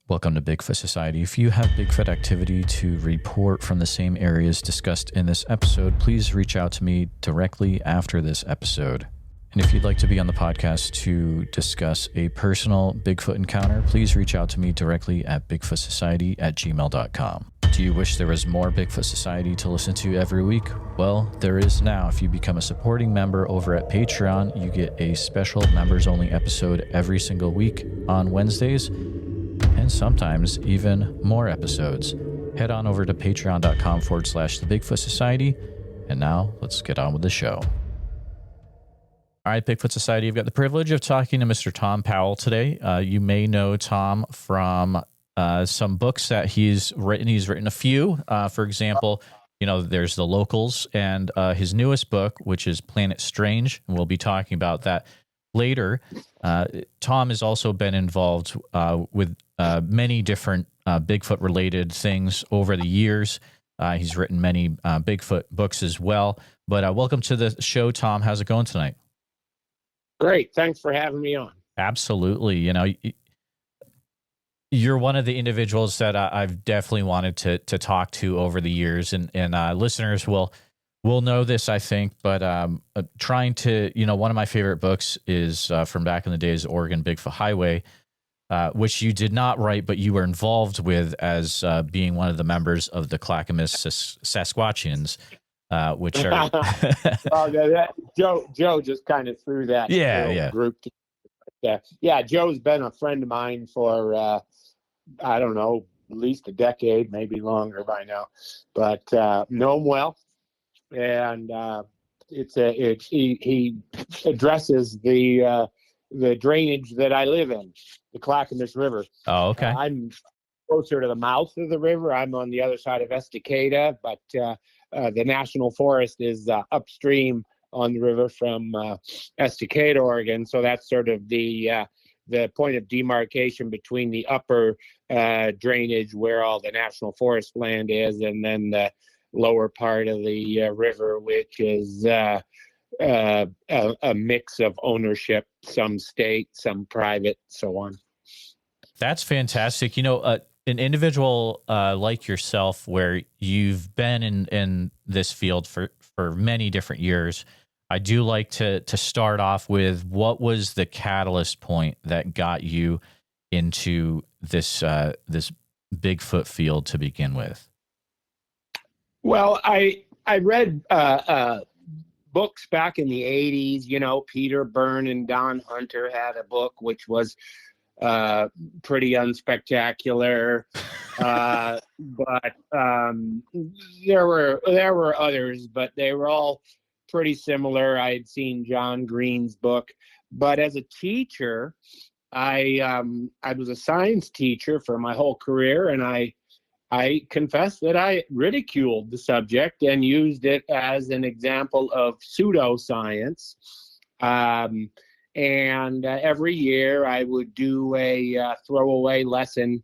Welcome to Bigfoot Society. If you have Bigfoot activity to report from the same areas discussed in this episode, please reach out to me directly after this episode. And if you'd like to be on the podcast to discuss a personal Bigfoot encounter, please reach out to me directly at bigfootsociety@gmail.com. Do you wish there was more Bigfoot Society to listen to every week? Well, there is now. If you become a supporting member over at Patreon, you get a special members-only episode every single week on Wednesdays, and sometimes even more episodes. Head on over to patreon.com/the Bigfoot Society. And now let's get on with the show. All right, Bigfoot Society, I've got the privilege of talking to Mr. Thom Powell today. You may know Thom from some books that he's written. He's written a few. For example, there's The Locals and his newest book, which is Planet Strange. And we'll be talking about that later. Thom has also been involved with many different Bigfoot-related things over the years. He's written many Bigfoot books as well. But welcome to the show, Thom. How's it going tonight? Great. Thanks for having me on. Absolutely. You're one of the individuals that I've definitely wanted to talk to over the years, and listeners will know this, I think, but trying to, one of my favorite books is from back in the days, Oregon Bigfoot Highway, which you did not write, but you were involved with as being one of the members of the Clackamas Sasquatchians, which are... Joe just kind of threw that group. Yeah, Joe's been a friend of mine for, I don't know, at least a decade, maybe longer by now, but know him well. And he addresses the drainage that I live in, the Clackamas River. Oh, okay. I'm closer to the mouth of the river. I'm on the other side of Estacada, but the National Forest is upstream on the river from Estacada, Oregon. So that's sort of the point of demarcation between the upper drainage where all the National Forest land is, and then the lower part of the river, which is a mix of ownership, some state, some private, so on. That's fantastic. An individual like yourself, where you've been in this field for many different years, I do like to start off with, what was the catalyst point that got you into this Bigfoot field to begin with? Well, I read books back in the 80s. Peter Byrne and Don Hunter had a book which was pretty unspectacular, but there were others, but they were all pretty similar. I had seen John Green's book, but as a teacher, I was a science teacher for my whole career, and I confess that I ridiculed the subject and used it as an example of pseudoscience. And every year I would do a throwaway lesson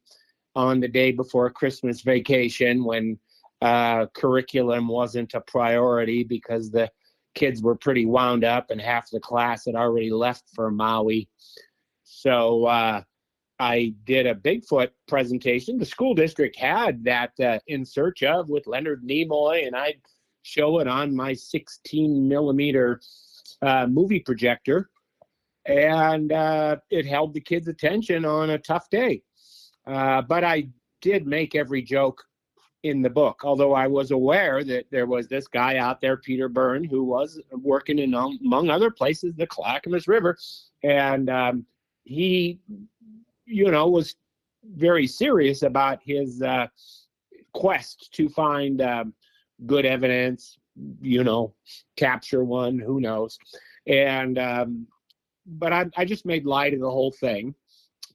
on the day before Christmas vacation, when curriculum wasn't a priority because the kids were pretty wound up and half the class had already left for Maui. So I did a Bigfoot presentation. The school district had that In Search Of with Leonard Nimoy, and I'd show it on my 16 millimeter movie projector. And it held the kids' attention on a tough day. But I did make every joke in the book, although I was aware that there was this guy out there, Peter Byrne, who was working in, among other places, the Clackamas River. And he, was very serious about his quest to find good evidence, capture one, who knows. And but I just made light of the whole thing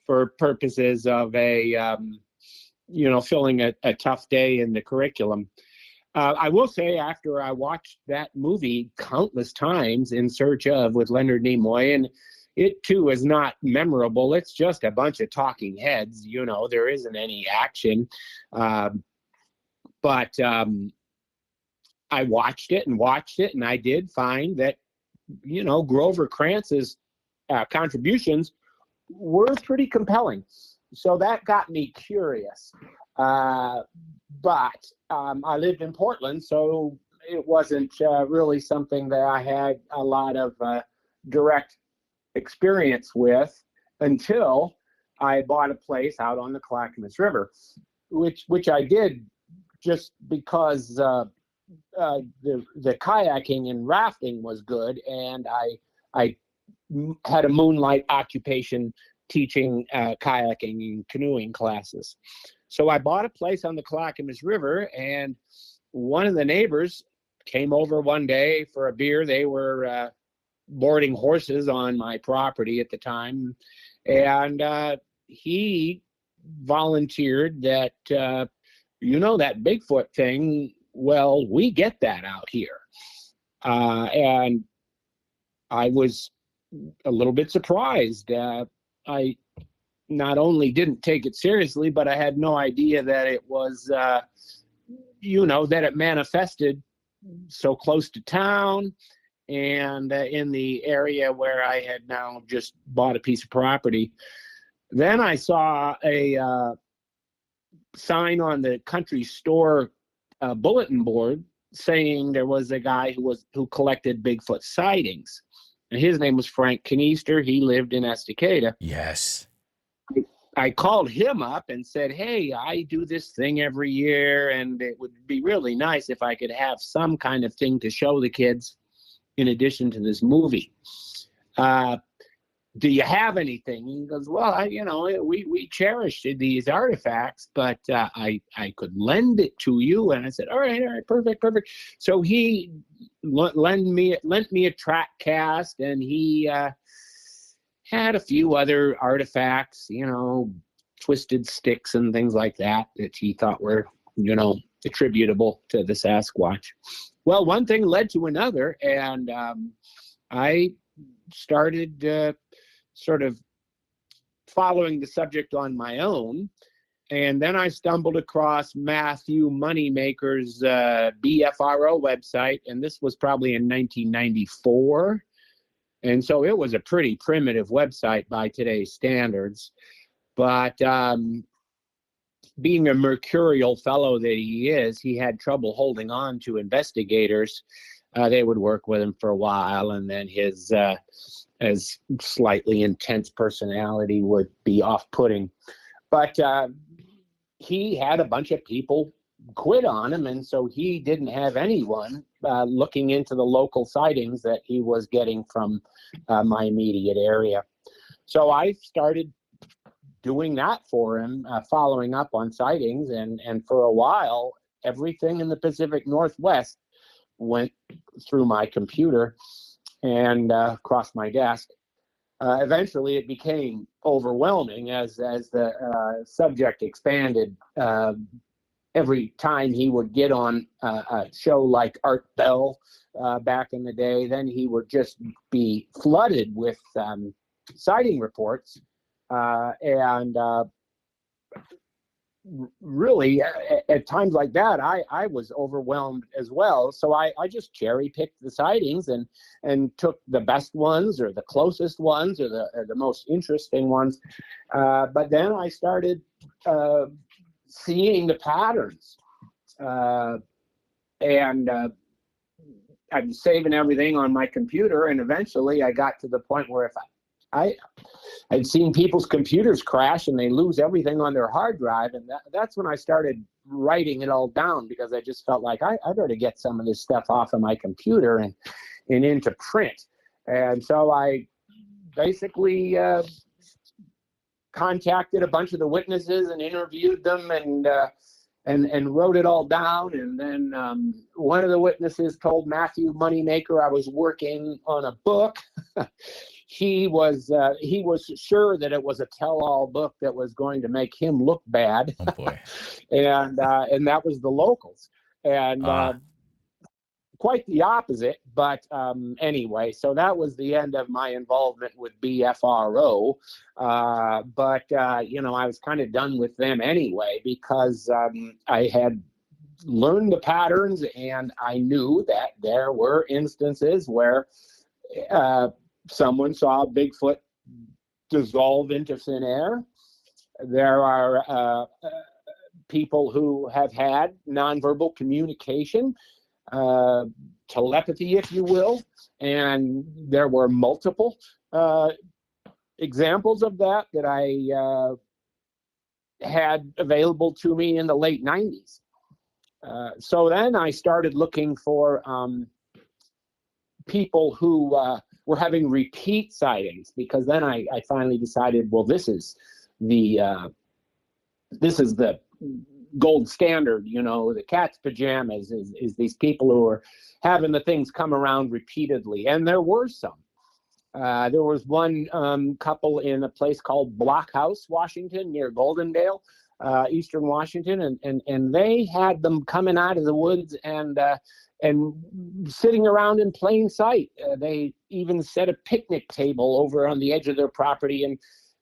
for purposes of filling a tough day in the curriculum. I will say, after I watched that movie countless times, In Search Of with Leonard Nimoy, and it too is not memorable. It's just a bunch of talking heads. There isn't any action. But I watched it, and I did find that, Grover Krantz's contributions were pretty compelling. so that got me curious. But I lived in Portland, so it wasn't really something that I had a lot of direct experience with until I bought a place out on the Clackamas River, which I did just because the kayaking and rafting was good, and I had a moonlight occupation teaching kayaking and canoeing classes. So I bought a place on the Clackamas River, and one of the neighbors came over one day for a beer. They were boarding horses on my property at the time, and he volunteered that, that Bigfoot thing, well, we get that out here. And I was a little bit surprised. I not only didn't take it seriously, but I had no idea that it was, that it manifested so close to town and in the area where I had now just bought a piece of property. Then I saw a sign on the country store bulletin board saying there was a guy who collected Bigfoot sightings. And his name was Frank Kanister. He lived in Estacada. Yes. I called him up and said, hey, I do this thing every year, and it would be really nice if I could have some kind of thing to show the kids in addition to this movie. Do you have anything? He goes, well, we cherish these artifacts, but I could lend it to you. And I said, all right, perfect. So he lent me a track cast, and he had a few other artifacts, twisted sticks and things like that he thought were, attributable to the Sasquatch. Well, one thing led to another, and I started sort of following the subject on my own. And then I stumbled across Matthew Moneymaker's BFRO website, and this was probably in 1994. And so it was a pretty primitive website by today's standards. But being a mercurial fellow that he is, he had trouble holding on to investigators. They would work with him for a while, and then his as slightly intense personality would be off-putting. But he had a bunch of people quit on him, and so he didn't have anyone looking into the local sightings that he was getting from my immediate area. So I started doing that for him, following up on sightings, and for a while, everything in the Pacific Northwest went through my computer and across my desk. Eventually, it became overwhelming as the subject expanded. Every time he would get on a show like Art Bell back in the day, then he would just be flooded with sighting reports. And really, at times like that, I was overwhelmed as well. So I just cherry picked the sightings and took the best ones or the closest ones or the most interesting ones. But then I started seeing the patterns. And I was saving everything on my computer, and eventually I got to the point where if I'd seen people's computers crash and they lose everything on their hard drive, and that's when I started writing it all down, because I just felt like I better get some of this stuff off of my computer and into print. And so I basically contacted a bunch of the witnesses and interviewed them and wrote it all down. And then one of the witnesses told Matthew Moneymaker I was working on a book. He was sure that it was a tell-all book that was going to make him look bad. Oh boy! and that was the locals, and quite the opposite. But anyway, so that was the end of my involvement with BFRO. But I was kind of done with them anyway, because I had learned the patterns, and I knew that there were instances where someone saw Bigfoot dissolve into thin air. There are people who have had nonverbal communication, telepathy, if you will, and there were multiple examples of that I had available to me in the late 90s. So then I started looking for people who were having repeat sightings, because then I finally decided, well, this is the gold standard, the cat's pajamas is these people who are having the things come around repeatedly. And there were some. There was one couple in a place called Blockhouse, Washington, near Goldendale, eastern Washington, and they had them coming out of the woods and sitting around in plain sight. They even set a picnic table over on the edge of their property, and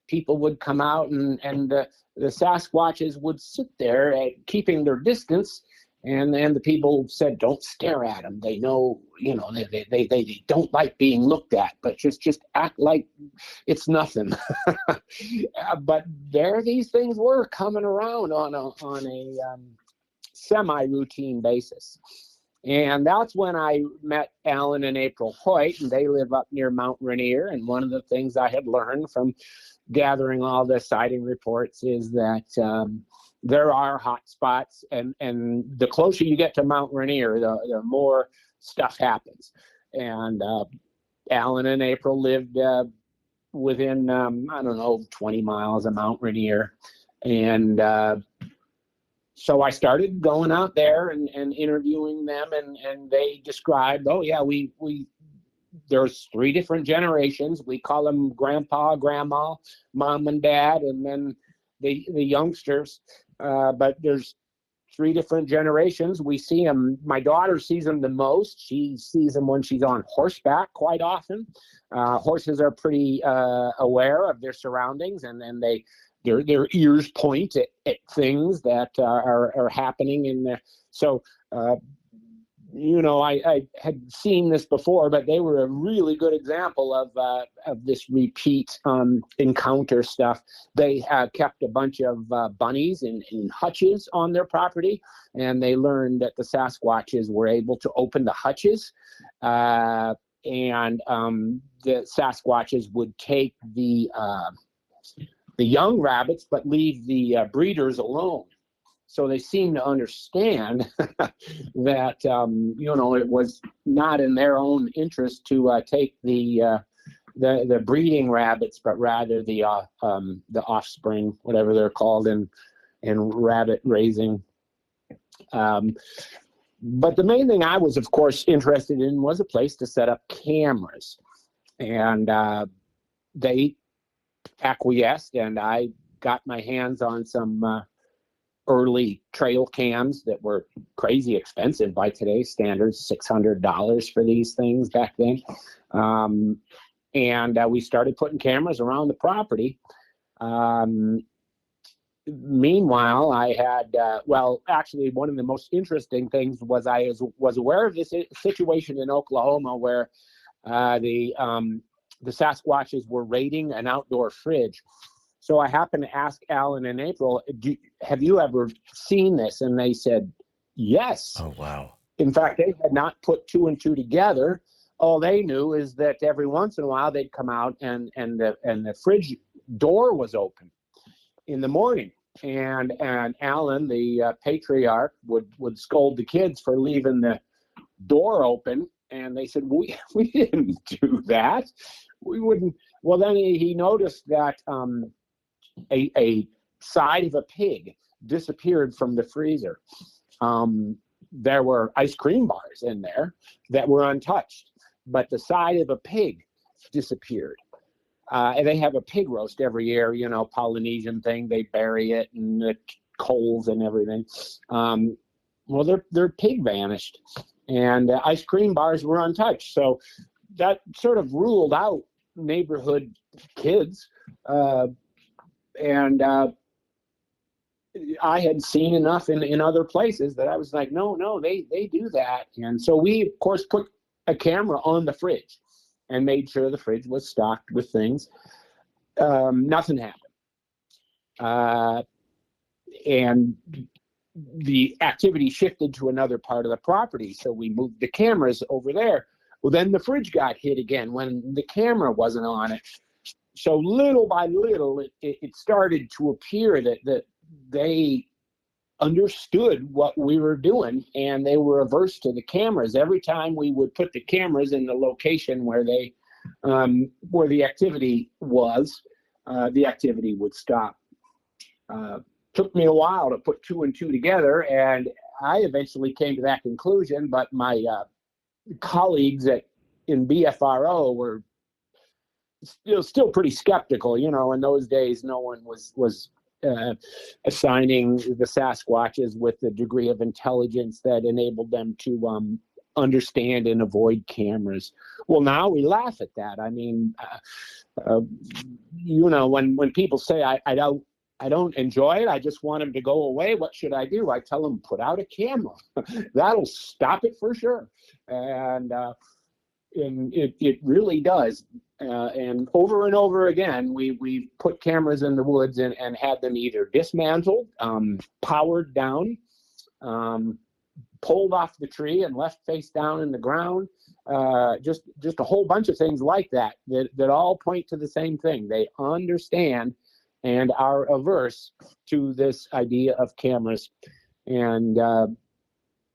people would come out, and the Sasquatches would sit there keeping their distance. And then the people said, don't stare at them. They know, they don't like being looked at, but just act like it's nothing. But there these things were coming around on a semi-routine basis. And that's when I met Alan and April Hoyt, and they live up near Mount Rainier. And one of the things I had learned from gathering all the sighting reports is that there are hot spots, and the closer you get to Mount Rainier, the more stuff happens. And Alan and April lived within, 20 miles of Mount Rainier. And so I started going out there and interviewing them, and they described, oh yeah, we there's 3 different generations. We call them grandpa, grandma, mom and dad, and then the youngsters. But there's 3 different generations. We see them. My daughter sees them the most. She sees them when she's on horseback quite often. Horses are pretty aware of their surroundings, and then their ears point at things that are happening in there. So, I had seen this before, but they were a really good example of this repeat encounter stuff. They kept a bunch of bunnies in hutches on their property, and they learned that the Sasquatches were able to open the hutches, and the Sasquatches would take the young rabbits, but leave the breeders alone. So they seem to understand that, it was not in their own interest to take the breeding rabbits, but rather the offspring, whatever they're called in rabbit raising. But the main thing I was, of course, interested in was a place to set up cameras. And they acquiesced, and I got my hands on some early trail cams that were crazy expensive by today's standards, $600 for these things back then. And we started putting cameras around the property. Meanwhile, I had, actually one of the most interesting things was I was aware of this situation in Oklahoma where the Sasquatches were raiding an outdoor fridge. So I happened to ask Alan and April, have you ever seen this? And they said, yes. Oh, wow. In fact, they had not put 2 and 2 together. All they knew is that every once in a while they'd come out and the fridge door was open in the morning. And Alan, the patriarch, would scold the kids for leaving the door open. And they said, we didn't do that. We wouldn't. Well, then he noticed that a side of a pig disappeared from the freezer. There were ice cream bars in there that were untouched, but the side of a pig disappeared. And they have a pig roast every year, Polynesian thing. They bury it in the coals and everything. Well, their pig vanished, and ice cream bars were untouched. So that sort of ruled out neighborhood kids. And I had seen enough in other places that I was like, no, they do that. And so we, of course, put a camera on the fridge and made sure the fridge was stocked with things. Nothing happened. and the activity shifted to another part of the property. So we moved the cameras over there. Well, then the fridge got hit again when the camera wasn't on it. So little by little, it started to appear that they understood what we were doing, and they were averse to the cameras. Every time we would put the cameras in the location where the activity was, the activity would stop. Took me a while to put two and two together, and I eventually came to that conclusion, but my colleagues in BFRO were still pretty skeptical. In those days, no one was assigning the Sasquatches with the degree of intelligence that enabled them to understand and avoid cameras. Well, now we laugh at that. I mean, when people say I don't enjoy it, I just want them to go away, what should I do? I tell them, put out a camera. That'll stop it for sure. And it really does. And over again, we put cameras in the woods and had them either dismantled, powered down, pulled off the tree and left face down in the ground. Just a whole bunch of things like that all point to the same thing. They understand and are averse to this idea of cameras. And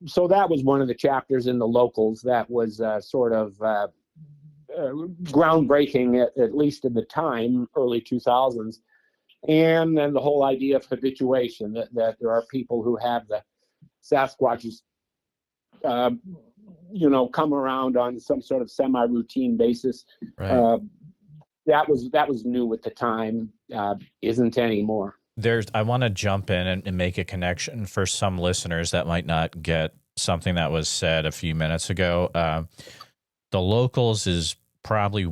so that was one of the chapters in the Locals that was sort of groundbreaking, at least in the time, early 2000s. And then the whole idea of habituation, that there are people who have the Sasquatches, come around on some sort of semi-routine basis. Right. That was new at the time, isn't anymore. I want to jump in and make a connection for some listeners that might not get something that was said a few minutes ago. The Locals is probably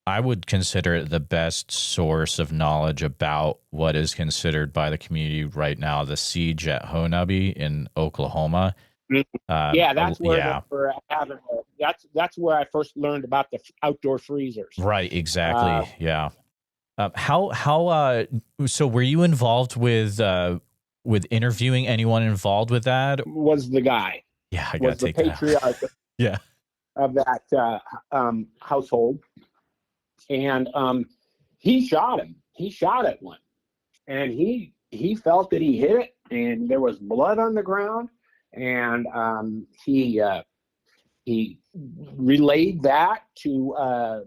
I would consider it the best source of knowledge about what is considered by the community right now the siege at Honobia in Oklahoma. That's where I first learned about the outdoor freezers. Right, exactly. Yeah. So were you involved with interviewing anyone involved with that? Was the guy? Yeah, I got to take that. Was the patriarch yeah. of that household, and he shot him. He shot at one, and he felt that he hit it, and there was blood on the ground. And he relayed that to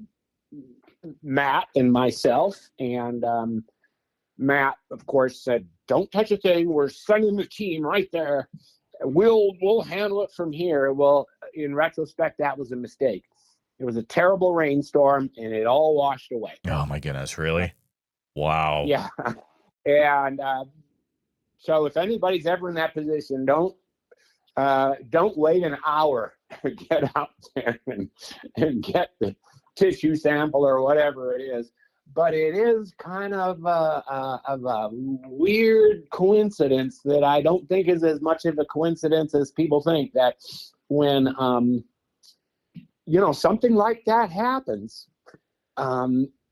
Matt and myself. And Matt, of course, said, "Don't touch a thing. We're sending the team right there. We'll handle it from here." Well, in retrospect, that was a mistake. It was a terrible rainstorm, and it all washed away. Oh my goodness! Really? Wow. Yeah. And so, if anybody's ever in that position, don't wait an hour to get out there and get the tissue sample or whatever it is. But it is kind of a weird coincidence that I don't think is as much of a coincidence as people think, that when something like that happens,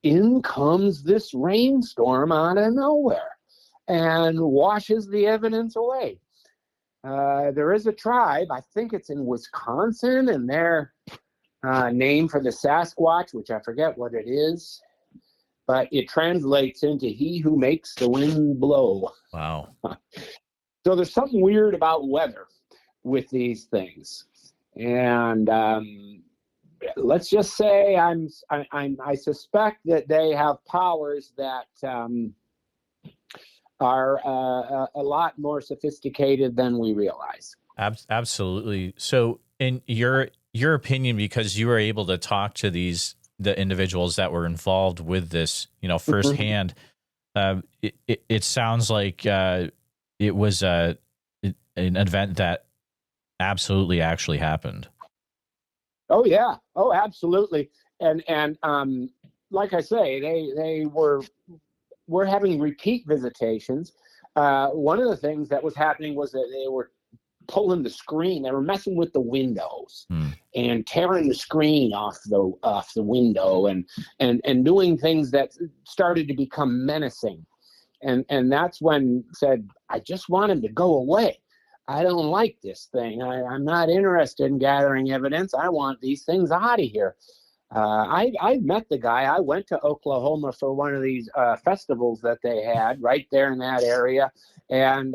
in comes this rainstorm out of nowhere and washes the evidence away. There is a tribe, I think it's in Wisconsin, and their name for the Sasquatch, which I forget what it is, but it translates into "he who makes the wind blow." Wow. So there's something weird about weather with these things. And let's just say I suspect that they have powers that are a lot more sophisticated than we realize. Absolutely. So in your opinion, because you were able to talk to the individuals that were involved with this, firsthand, it sounds like it was an event that absolutely actually happened. Oh yeah. Oh, absolutely. And like I say, they were having repeat visitations. One of the things that was happening was that they were pulling the screen. They were messing with the windows and tearing the screen off the window and doing things that started to become menacing. And that's when said, I just want him to go away. I don't like this thing. I'm not interested in gathering evidence. I want these things out of here. I met the guy. I went to Oklahoma for one of these festivals that they had right there in that area. And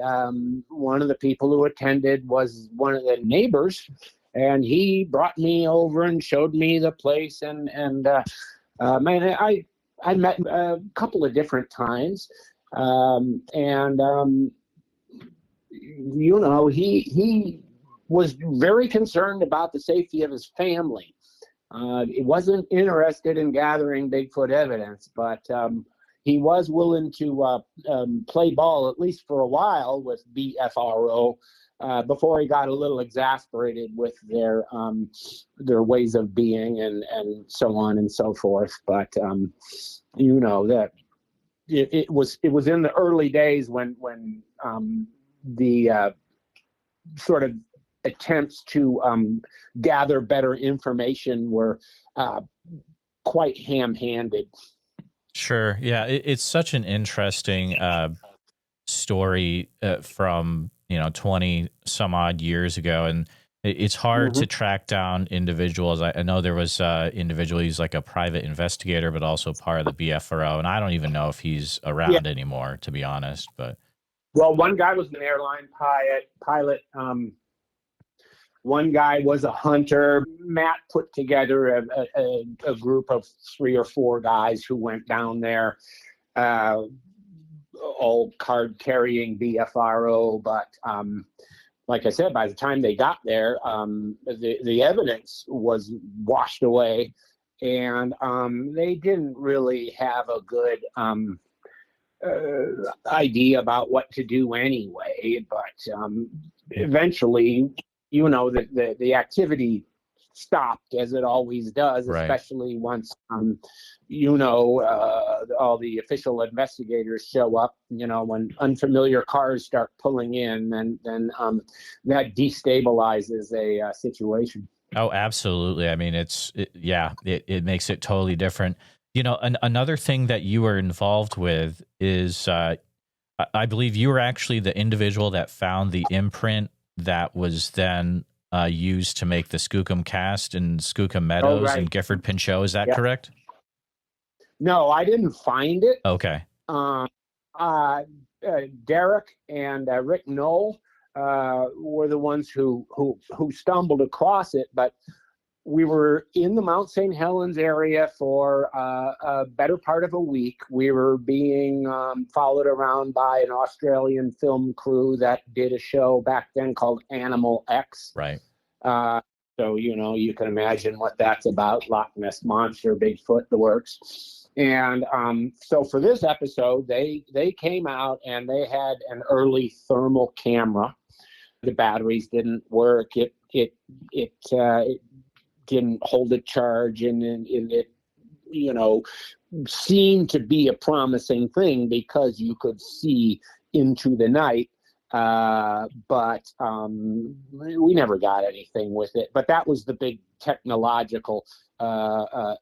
one of the people who attended was one of the neighbors. And he brought me over and showed me the place. And man, I met him a couple of different times. You know, he was very concerned about the safety of his family. He wasn't interested in gathering Bigfoot evidence, but he was willing to play ball, at least for a while, with BFRO before he got a little exasperated with their ways of being and so on and so forth. But you know that it was in the early days when the sort of attempts to gather better information were quite ham-handed. Sure. Yeah. It's such an interesting story from, 20 some odd years ago. And it's hard to track down individuals. I know there was individual, he's like a private investigator, but also part of the BFRO. And I don't even know if he's around anymore, to be honest. But well, one guy was an airline pilot. One guy was a hunter. Matt put together a group of 3 or 4 guys who went down there, all card-carrying BFRO. But like I said, by the time they got there, the evidence was washed away, and they didn't really have a good idea about what to do anyway. But eventually, you know, the activity stopped, as it always does, right. Especially once, you know, all the official investigators show up. You know, when unfamiliar cars start pulling in, then that destabilizes a situation. Oh, absolutely. I mean, it makes it totally different. You know, another thing that you were involved with is, I believe you were actually the individual that found the imprint that was then used to make the Skookum Cast in Skookum Meadows and Gifford Pinchot. Is that correct? No, I didn't find it. Okay. Derek and Rick Knoll were the ones who stumbled across it, but we were in the Mount St. Helens area for a better part of a week. We were being followed around by an Australian film crew that did a show back then called Animal X. Right. So, you know, you can imagine what that's about. Loch Ness Monster, Bigfoot, the works. And so for this episode, they came out and they had an early thermal camera. The batteries didn't work. It didn't hold a charge, and it, you know, seemed to be a promising thing because you could see into the night. But we never got anything with it. But that was the big technological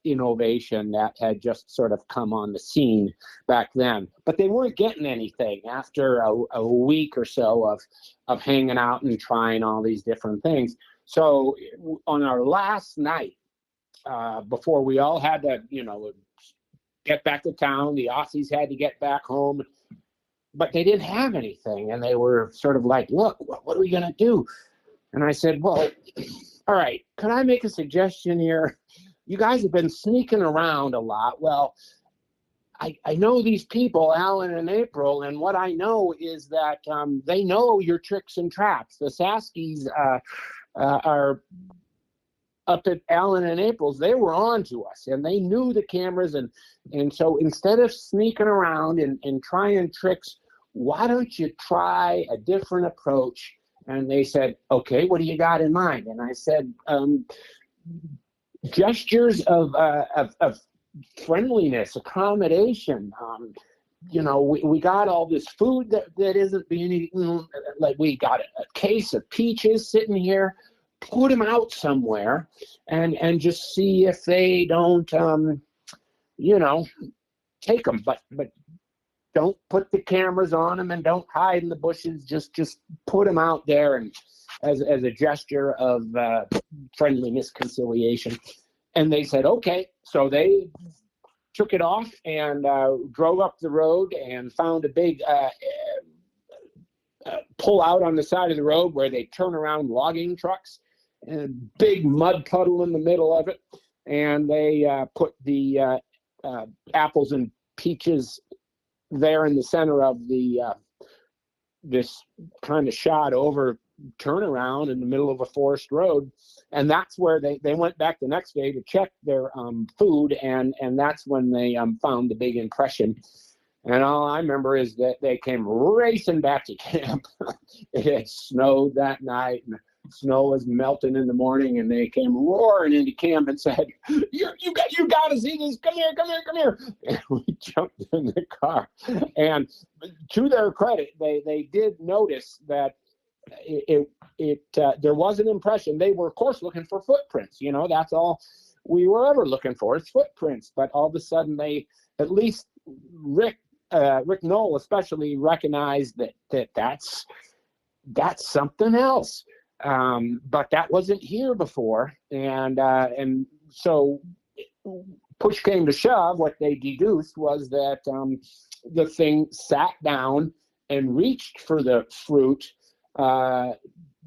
innovation that had just sort of come on the scene back then. But they weren't getting anything after a week or so of hanging out and trying all these different things. So on our last night, before we all had to, you know, get back to town, the Aussies had to get back home, but they didn't have anything. And they were sort of like, look, what are we going to do? And I said, well, all right, can I make a suggestion here? You guys have been sneaking around a lot. Well, I know these people, Alan and April, and what I know is that they know your tricks and traps. The Saskies are up at Alan and April's. They were on to us, and they knew the cameras. And so instead of sneaking around and trying tricks, why don't you try a different approach? And they said, okay, what do you got in mind? And I said, gestures of friendliness, accommodation. You know, we got all this food that isn't being eaten. Like, we got a case of peaches sitting here. Put them out somewhere and just see if they don't, you know, take them. But don't put the cameras on them and don't hide in the bushes. Just put them out there and as a gesture of friendliness, conciliation. And they said, okay. So they took it off and drove up the road and found a big pull out on the side of the road where they turn around logging trucks, and a big mud puddle in the middle of it. And they put the apples and peaches there in the center of the this kind of shot over turnaround in the middle of a forest road. And that's where they went back the next day to check their food, and that's when they found the big impression. And all I remember is that they came racing back to camp. It had snowed that night, and snow was melting in the morning, and they came roaring into camp and said, you got to see this. Come here. And we jumped in the car. And to their credit, they did notice that there was an impression. They were, of course, looking for footprints. That's all we were ever looking for, is footprints. But all of a sudden, they, at least Rick Knoll especially, recognized that's something else. But that wasn't here before, and so push came to shove. What they deduced was that the thing sat down and reached for the fruit,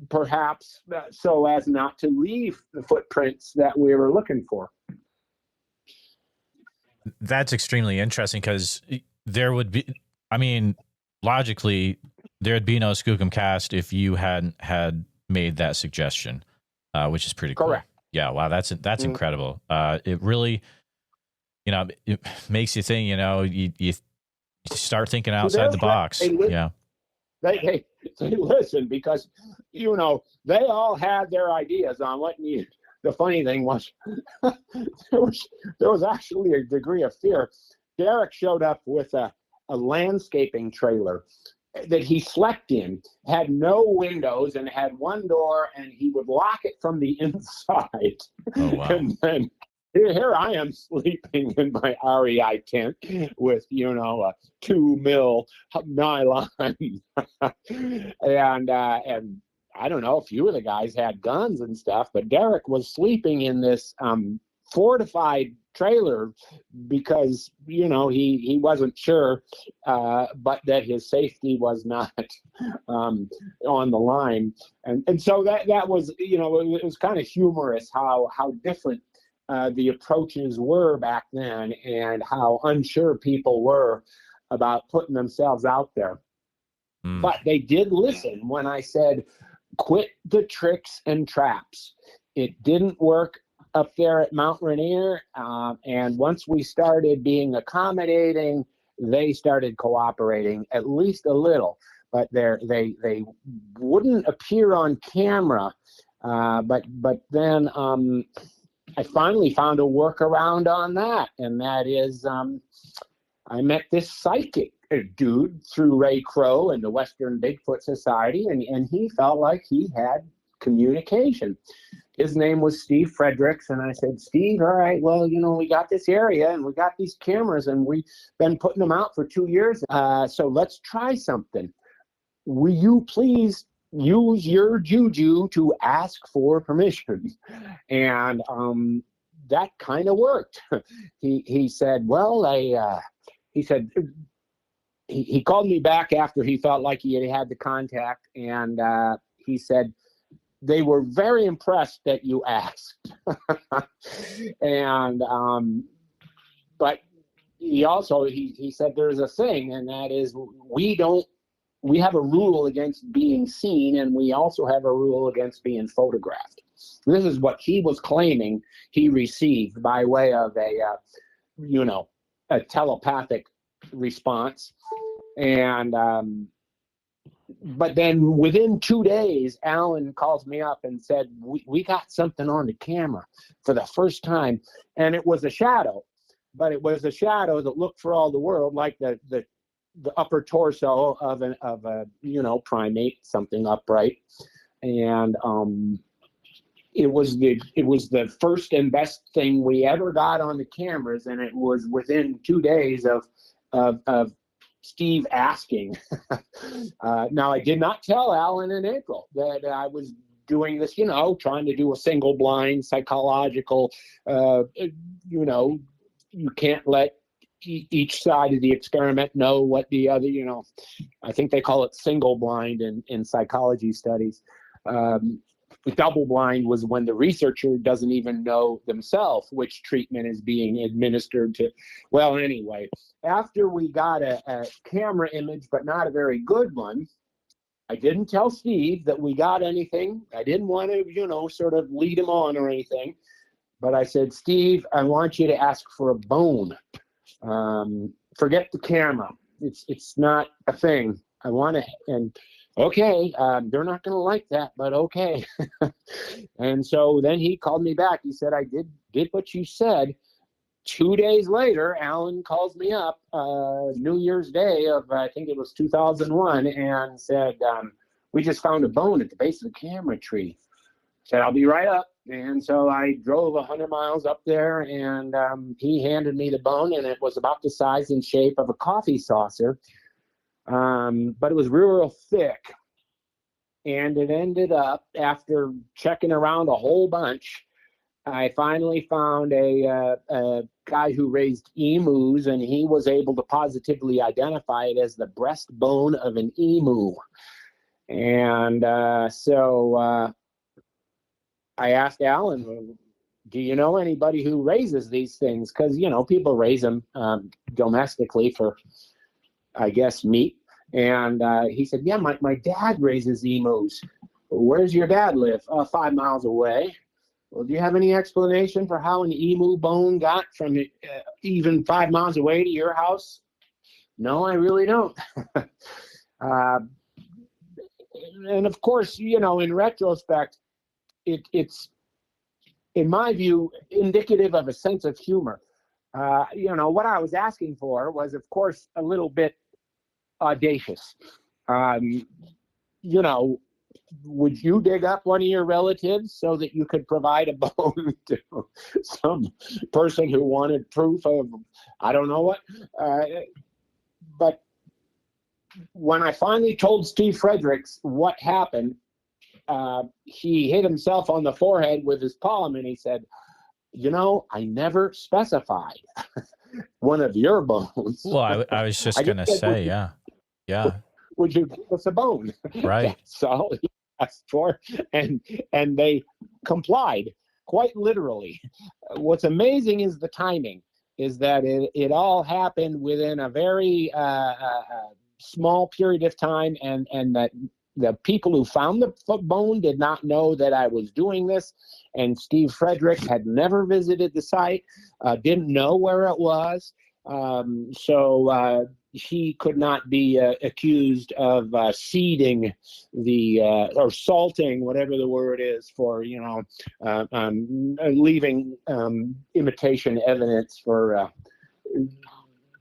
perhaps so as not to leave the footprints that we were looking for. That's extremely interesting, because there would be, logically, there'd be no Skookum Cast if you hadn't had made that suggestion, which is pretty cool. Correct. Yeah. Wow. That's incredible. It really, it makes you think, you start thinking outside the box. They listen, because, they all had their ideas on what needed. The funny thing was, there was actually a degree of fear. Derek showed up with a landscaping trailer that he slept in, had no windows, and had one door, and he would lock it from the inside. Oh, wow. And then here I am sleeping in my REI tent with, a 2 mil nylon. and I don't know, a few of the guys had guns and stuff, but Derek was sleeping in this fortified trailer because, he wasn't sure, but that his safety was not on the line. And so that was, it was kind of humorous how different the approaches were back then, and how unsure people were about putting themselves out there. But they did listen when I said, quit the tricks and traps. It didn't work up there at Mount Rainier, and once we started being accommodating, they started cooperating at least a little. But they wouldn't appear on camera. But then I finally found a workaround on that, and that is I met this psychic dude through Ray Crow and the Western Bigfoot Society, and he felt like he had communication. His name was Steve Fredericks, and I said, Steve, all right, well, we got this area and we got these cameras and we've been putting them out for 2 years. So let's try something. Will you please use your juju to ask for permission? And that kind of worked. He said, well, he called me back after he felt like he had the contact, and he said, they were very impressed that you asked. And but he also he said there's a thing, and that is we have a rule against being seen, and we also have a rule against being photographed. This is what he was claiming he received by way of a telepathic response. And but then within 2 days, Alan calls me up and said, we got something on the camera for the first time. And it was a shadow, but it was a shadow that looked for all the world like the upper torso of a primate, something upright. And it was the first and best thing we ever got on the cameras. And it was within 2 days of Steve asking. Now, I did not tell Alan in April that I was doing this, trying to do a single blind psychological, you can't let each side of the experiment know what the other, I think they call it single blind in psychology studies. Double blind was when the researcher doesn't even know themselves which treatment is being administered to. Well, anyway, after we got a camera image, but not a very good one, I didn't tell Steve that we got anything. I didn't want to, sort of lead him on or anything. But I said, Steve, I want you to ask for a bone. Forget the camera. It's not a thing. I want to, and okay, they're not going to like that, but okay. And so then he called me back. He said, I did what you said. 2 days later, Alan calls me up, New Year's Day of, I think it was 2001, and said, we just found a bone at the base of the camera tree. Said, I'll be right up. And so I drove 100 miles up there, and he handed me the bone, and it was about the size and shape of a coffee saucer. But it was real thick. And it ended up, after checking around a whole bunch, I finally found a guy who raised emus, and he was able to positively identify it as the breastbone of an emu. And so I asked Alan, do you know anybody who raises these things? Because, people raise them domestically for, I guess, meat. And he said, yeah, my dad raises emus. Where's your dad live? 5 miles away. Well, do you have any explanation for how an emu bone got from even 5 miles away to your house? No, I really don't. And of course, in retrospect, it's, in my view, indicative of a sense of humor. What I was asking for was, of course, a little bit audacious. Would you dig up one of your relatives so that you could provide a bone to some person who wanted proof of, I don't know what? But when I finally told Steve Fredericks what happened, he hit himself on the forehead with his palm and he said, I never specified one of your bones. Well, I was just going to say, yeah. Would you give us a bone? Right. That's all he asked for, and they complied, quite literally. What's amazing is the timing, is that it all happened within a very small period of time, and that the people who found the bone did not know that I was doing this, and Steve Fredericks had never visited the site, didn't know where it was, so he could not be accused of seeding or salting, whatever the word is, for leaving imitation evidence for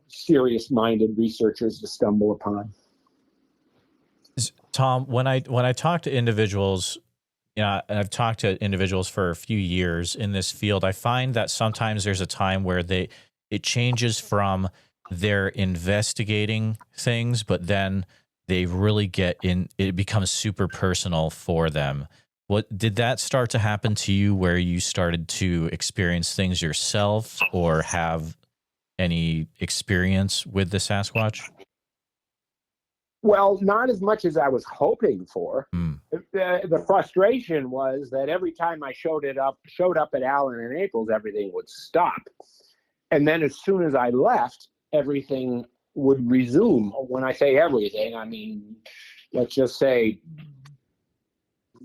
serious-minded researchers to stumble upon. Thom, when I talk to individuals, and I've talked to individuals for a few years in this field, I find that sometimes there's a time where it changes from they're investigating things, but then they really it becomes super personal for them. What did that start to happen to you, where you started to experience things yourself or have any experience with the Sasquatch? Well, not as much as I was hoping for. The frustration was that every time I showed up at Allen and April's, everything would stop. And then as soon as I left, everything would resume. When I say everything, I mean, let's just say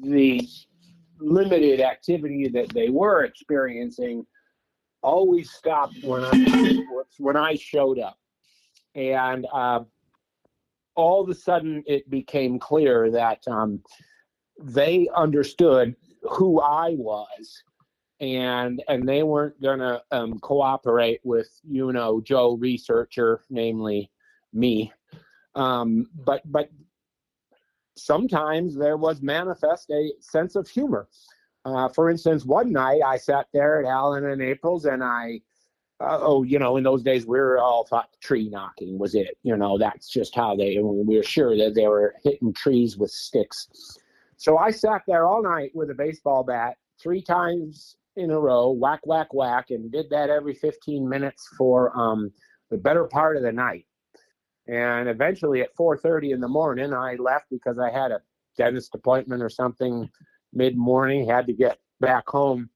the limited activity that they were experiencing always stopped when I showed up. And all of a sudden it became clear that they understood who I was, and they weren't going to cooperate with, Joe researcher, namely me. But sometimes there was manifest a sense of humor. For instance, one night I sat there at Allen and April's, and I in those days we were all thought tree knocking was it. That's just how we were sure that they were hitting trees with sticks. So I sat there all night with a baseball bat 3 times in a row, whack, whack, whack, and did that every 15 minutes for the better part of the night. And eventually at 4:30 in the morning, I left because I had a dentist appointment or something mid-morning, had to get back home.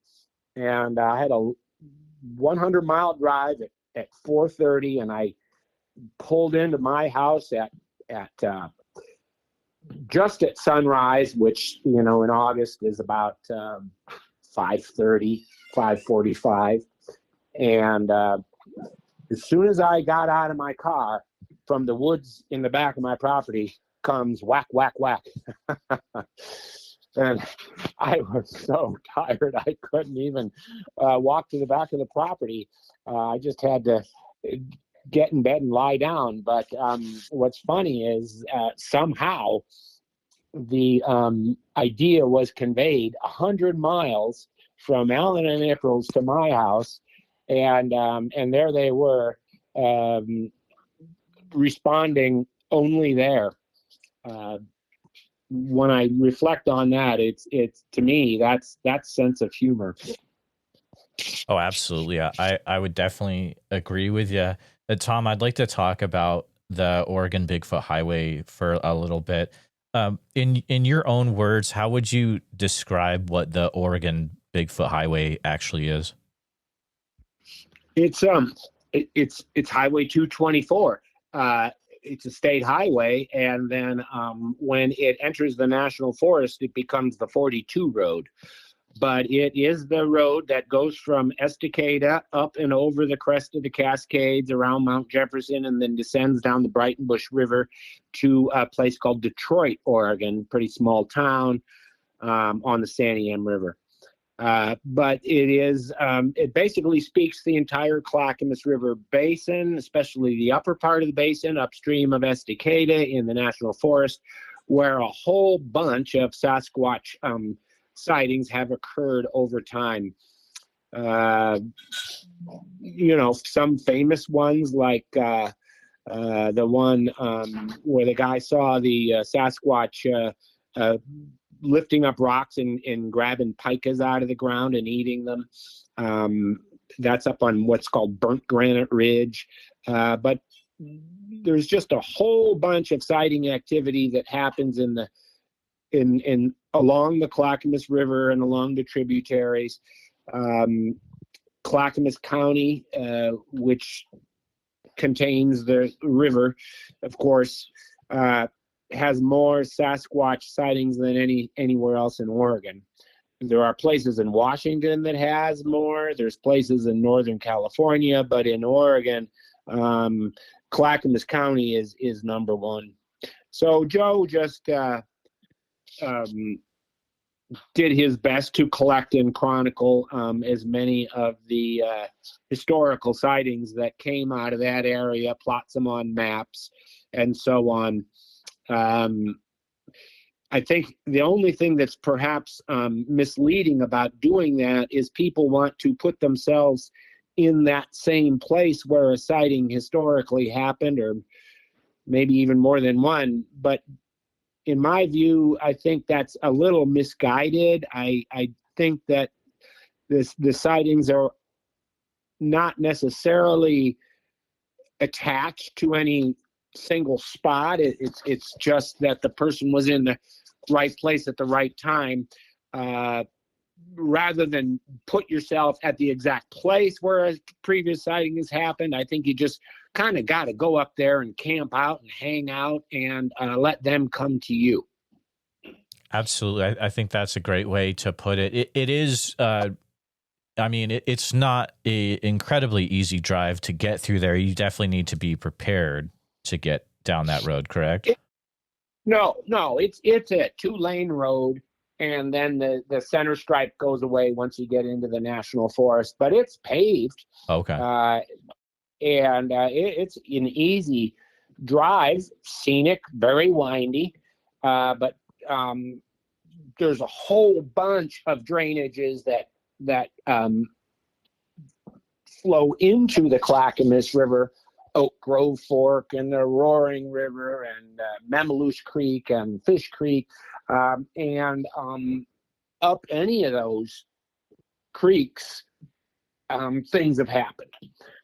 And I had a 100-mile drive at 4:30, and I pulled into my house at just at sunrise, which in August is about 5:30, 5:45, and as soon as I got out of my car, from the woods in the back of my property comes whack, whack, whack. And I was so tired I couldn't even walk to the back of the property. I just had to get in bed and lie down. But what's funny is somehow the idea was conveyed 100 miles from Alan and Nichols to my house, and there they were responding only there. When I reflect on that, it's to me that's sense of humor. Oh, absolutely. I would definitely agree with you. Thom, I'd like to talk about the Oregon Bigfoot Highway for a little bit. In your own words, how would you describe what the Oregon Bigfoot Highway actually is? It's Highway 224. It's a state highway, and then when it enters the national forest, it becomes the 42 road. But it is the road that goes from Estacada up and over the crest of the Cascades around Mount Jefferson, and then descends down the Brighton-Bush River to a place called Detroit, Oregon, pretty small town on the Santiam River. But it basically speaks the entire Clackamas River Basin, especially the upper part of the basin upstream of Estacada in the National Forest, where a whole bunch of Sasquatch sightings have occurred over time. Some famous ones like the one where the guy saw the Sasquatch lifting up rocks and grabbing pikas out of the ground and eating them. That's up on what's called Burnt Granite Ridge. But there's just a whole bunch of sighting activity that happens in along the Clackamas River and along the tributaries. Clackamas County, which contains the river, of course, has more Sasquatch sightings than anywhere else in Oregon. There are places in Washington that has more. There's places in Northern California, but in Oregon, Clackamas County is number one. So Joe just did his best to collect and chronicle as many of the historical sightings that came out of that area, plots them on maps, and so on. I think the only thing that's perhaps misleading about doing that is people want to put themselves in that same place where a sighting historically happened, or maybe even more than one. But in my view, I think that's a little misguided. I think that the sightings are not necessarily attached to any single spot. It's just that the person was in the right place at the right time, rather than put yourself at the exact place where a previous sighting has happened. I think you just kind of got to go up there and camp out and hang out and let them come to you. Absolutely. I think that's a great way to put it. It is, it's not an incredibly easy drive to get through there. You definitely need to be prepared to get down that road, correct? No, it's a 2-lane road, and then the center stripe goes away once you get into the national forest, but it's paved. Okay. And it's an easy drive, scenic, very windy, but there's a whole bunch of drainages that flow into the Clackamas River, Oak Grove Fork and the Roaring River and Mamaloosh Creek and Fish Creek, and up any of those creeks, things have happened.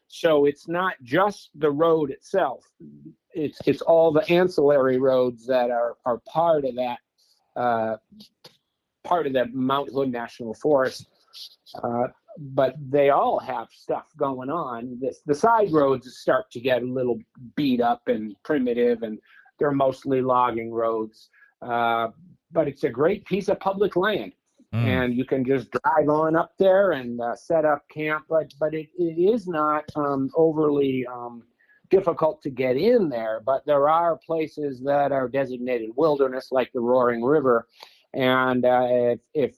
So it's not just the road itself; it's all the ancillary roads that are part of that Mount Hood National Forest. But they all have stuff going on. The side roads start to get a little beat up and primitive, and they're mostly logging roads. But it's a great piece of public land. And you can just drive on up there and set up camp, but it is not overly difficult to get in there. But there are places that are designated wilderness, like the Roaring River, and if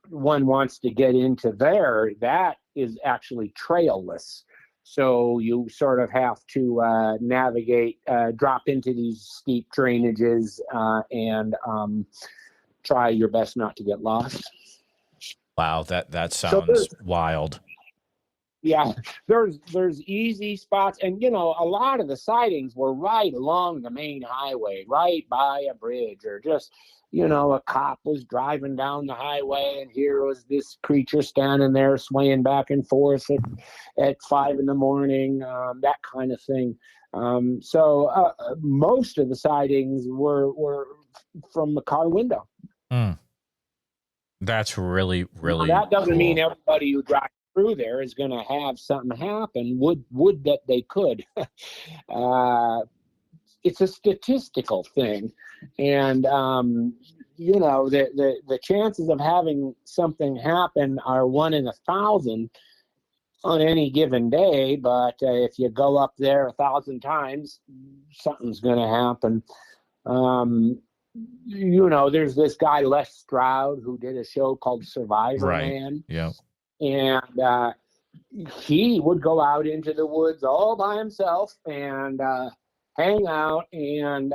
one wants to get into there, that is actually trailless. So you sort of have to navigate, drop into these steep drainages, and try your best not to get lost. Wow, that sounds wild. Yeah, there's easy spots, and a lot of the sightings were right along the main highway, right by a bridge, or just a cop was driving down the highway, and here was this creature standing there swaying back and forth at 5 a.m, that kind of thing. So most of the sightings were from the car window. That's really Now, that doesn't cool. mean everybody who drives through there is going to have something happen. Would that they could. It's a statistical thing, and the chances of having something happen are 1 in 1,000 on any given day. But if you go up there 1,000 times, something's going to happen. There's this guy Les Stroud who did a show called Survivor Man. Yeah. And he would go out into the woods all by himself and hang out. And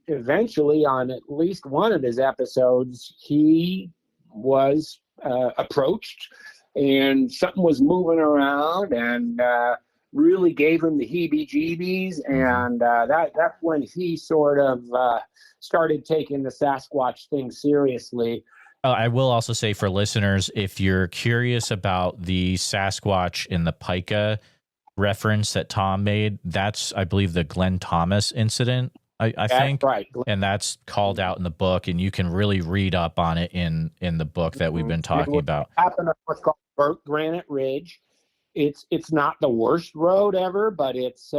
eventually, on at least one of his episodes, he was approached, and something was moving around and really gave him the heebie-jeebies. And that's when he sort of started taking the Sasquatch thing seriously. I will also say for listeners, if you're curious about the Sasquatch in the Pica reference that Tom made, that's, I believe, the Glenn Thomas incident, I think. Right. And that's called out in the book, and you can really read up on it in the book that we've been talking about. Happened on what's called Burnt Granite Ridge. It's not the worst road ever, but it's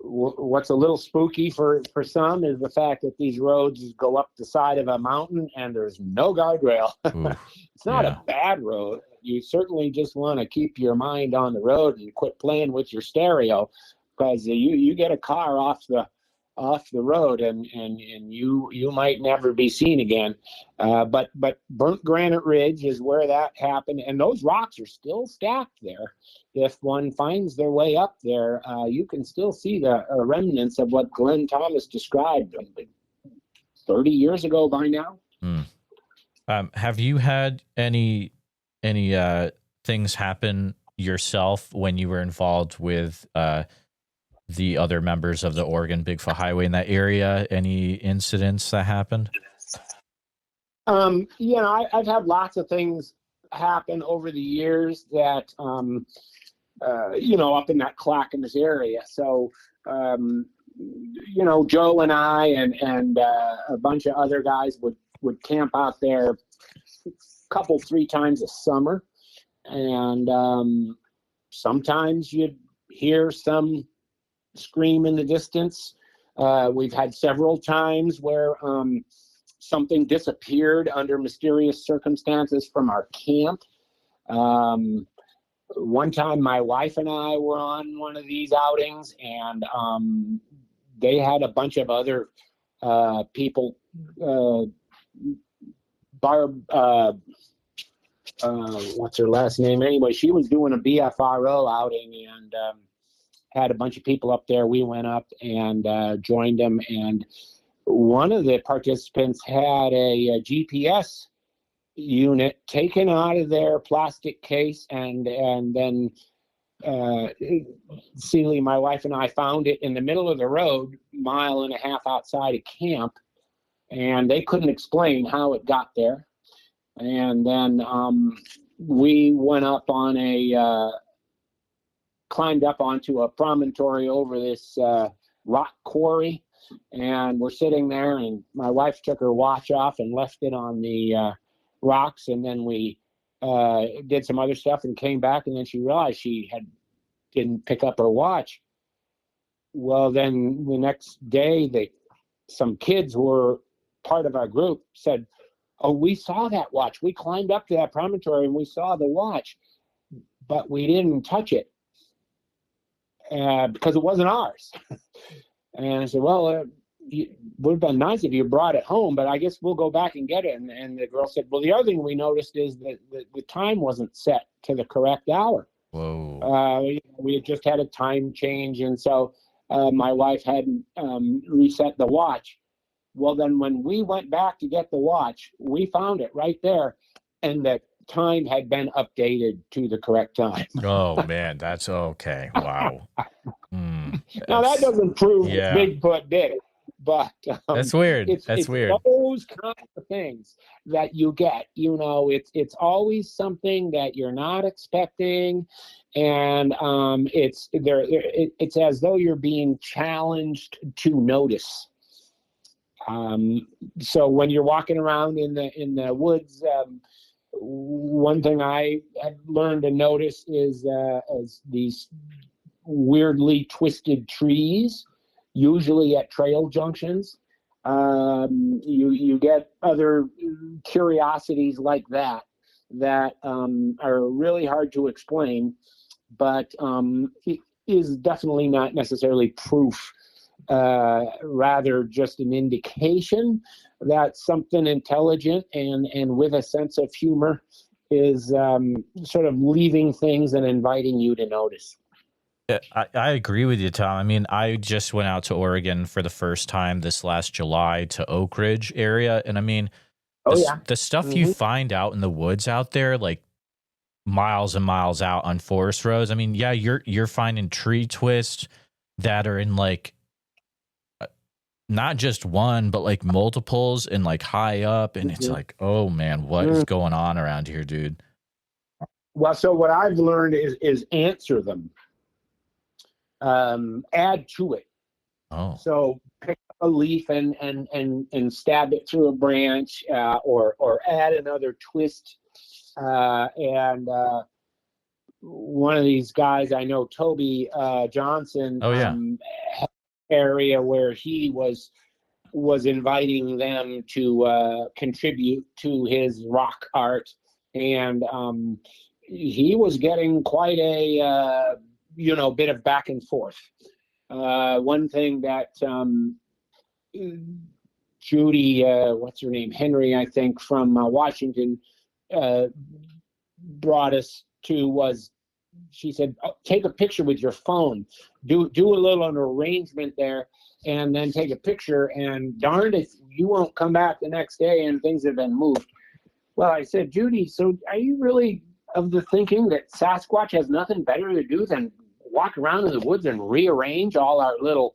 what's a little spooky for some is the fact that these roads go up the side of a mountain and there's no guardrail. It's not a bad road. You certainly just want to keep your mind on the road and quit playing with your stereo, because you get a car off the road and you might never be seen again. But Burnt Granite Ridge is where that happened, and those rocks are still stacked there. If one finds their way up there, you can still see the remnants of what Glenn Thomas described 30 years ago by now. Have you had any things happen yourself when you were involved with the other members of the Oregon Bigfoot Highway in that area? Any incidents that happened? I've had lots of things happen over the years that, up in that Clackamas area. So, Joe and I and a bunch of other guys would camp out there 3 times a summer. And sometimes you'd hear some scream in the distance. We've had several times where something disappeared under mysterious circumstances from our camp. One time my wife and I were on one of these outings, and they had a bunch of other people. Barb, what's her last name? Anyway, she was doing a BFRO outing and had a bunch of people up there. We went up and joined them, and one of the participants had a GPS unit taken out of their plastic case and then Celie, my wife, and I found it in the middle of the road, 1.5 miles outside of camp, and they couldn't explain how it got there. And then we went up on climbed up onto a promontory over this rock quarry, and we're sitting there, and my wife took her watch off and left it on the rocks, and then we did some other stuff and came back, and then she realized she didn't pick up her watch. Well, then the next day, some kids were part of our group said, "Oh, we saw that watch. We climbed up to that promontory and we saw the watch, but we didn't touch it because it wasn't ours." And I said, "Well, it would have been nice if you brought it home, but I guess we'll go back and get it." And the girl said, "Well, the other thing we noticed is that the time wasn't set to the correct hour." Whoa. We had just had a time change, and so my wife had reset the watch. Well, then when we went back to get the watch, we found it right there, and the time had been updated to the correct time. Oh, man, that's okay. Wow. Now, that doesn't prove that Bigfoot did it, but that's weird. It's weird. Those kinds of things that you get. It's always something that you're not expecting, and it's as though you're being challenged to notice. So when you're walking around in the woods, one thing I have learned to notice is these weirdly twisted trees, usually at trail junctions. You get other curiosities like that are really hard to explain, but it is definitely not necessarily proof. Rather just an indication that something intelligent and with a sense of humor is sort of leaving things and inviting you to notice. I agree with you, Tom. I mean, I just went out to Oregon for the first time this last July to Oak Ridge area. And I mean, the stuff you find out in the woods out there, like miles and miles out on forest roads. I mean, yeah, you're finding tree twists that are in like, not just one, but like multiples and like high up. And it's like, oh man, what is going on around here, dude? Well, so what I've learned is answer them. Add to it. Oh. So pick up a leaf and stab it through a branch, or add another twist. And one of these guys I know, Toby Johnson. Oh yeah. Area where he was inviting them to contribute to his rock art, and he was getting quite a bit of back and forth. One thing that Judy, what's her name, Henry, I think, from Washington, brought us to was, she said, take a picture with your phone, do a little an arrangement there, and then take a picture, and darned if you won't come back the next day and things have been moved. Well, I said, Judy, so are you really of the thinking that Sasquatch has nothing better to do than walk around in the woods and rearrange all our little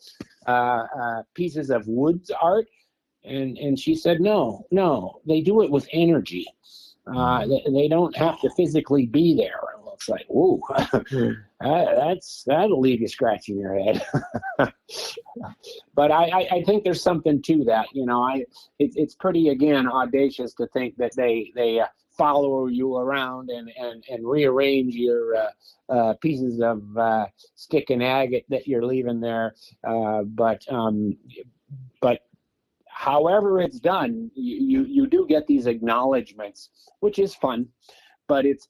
pieces of woods art? And she said, no, they do it with energy. They don't have to physically be there. It's like, ooh, that'll leave you scratching your head. But I think there's something to that. It's pretty, again, audacious to think that they follow you around and rearrange your pieces of stick and agate that you're leaving there. But however it's done, you do get these acknowledgments, which is fun. But it's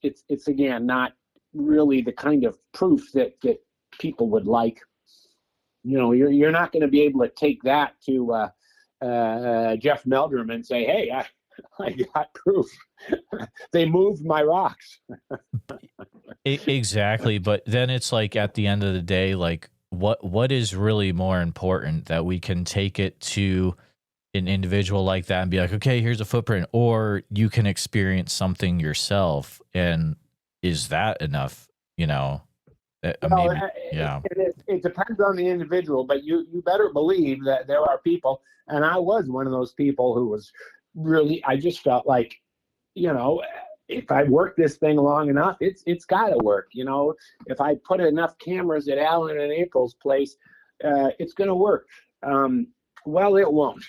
again not really the kind of proof that people would like. You're not going to be able to take that to Jeff Meldrum and say, "Hey, I got proof. They moved my rocks." Exactly, but then it's like at the end of the day, like what is really more important, that we can take it to an individual like that and be like, okay, here's a footprint, or you can experience something yourself, and is that enough? Well, maybe, yeah. it depends on the individual, but you better believe that there are people, and I was one of those people who was really, I just felt like, you know, if I work this thing long enough, it's got to work. You know, if I put enough cameras at Alan and April's place, it's going to work. Well, it won't.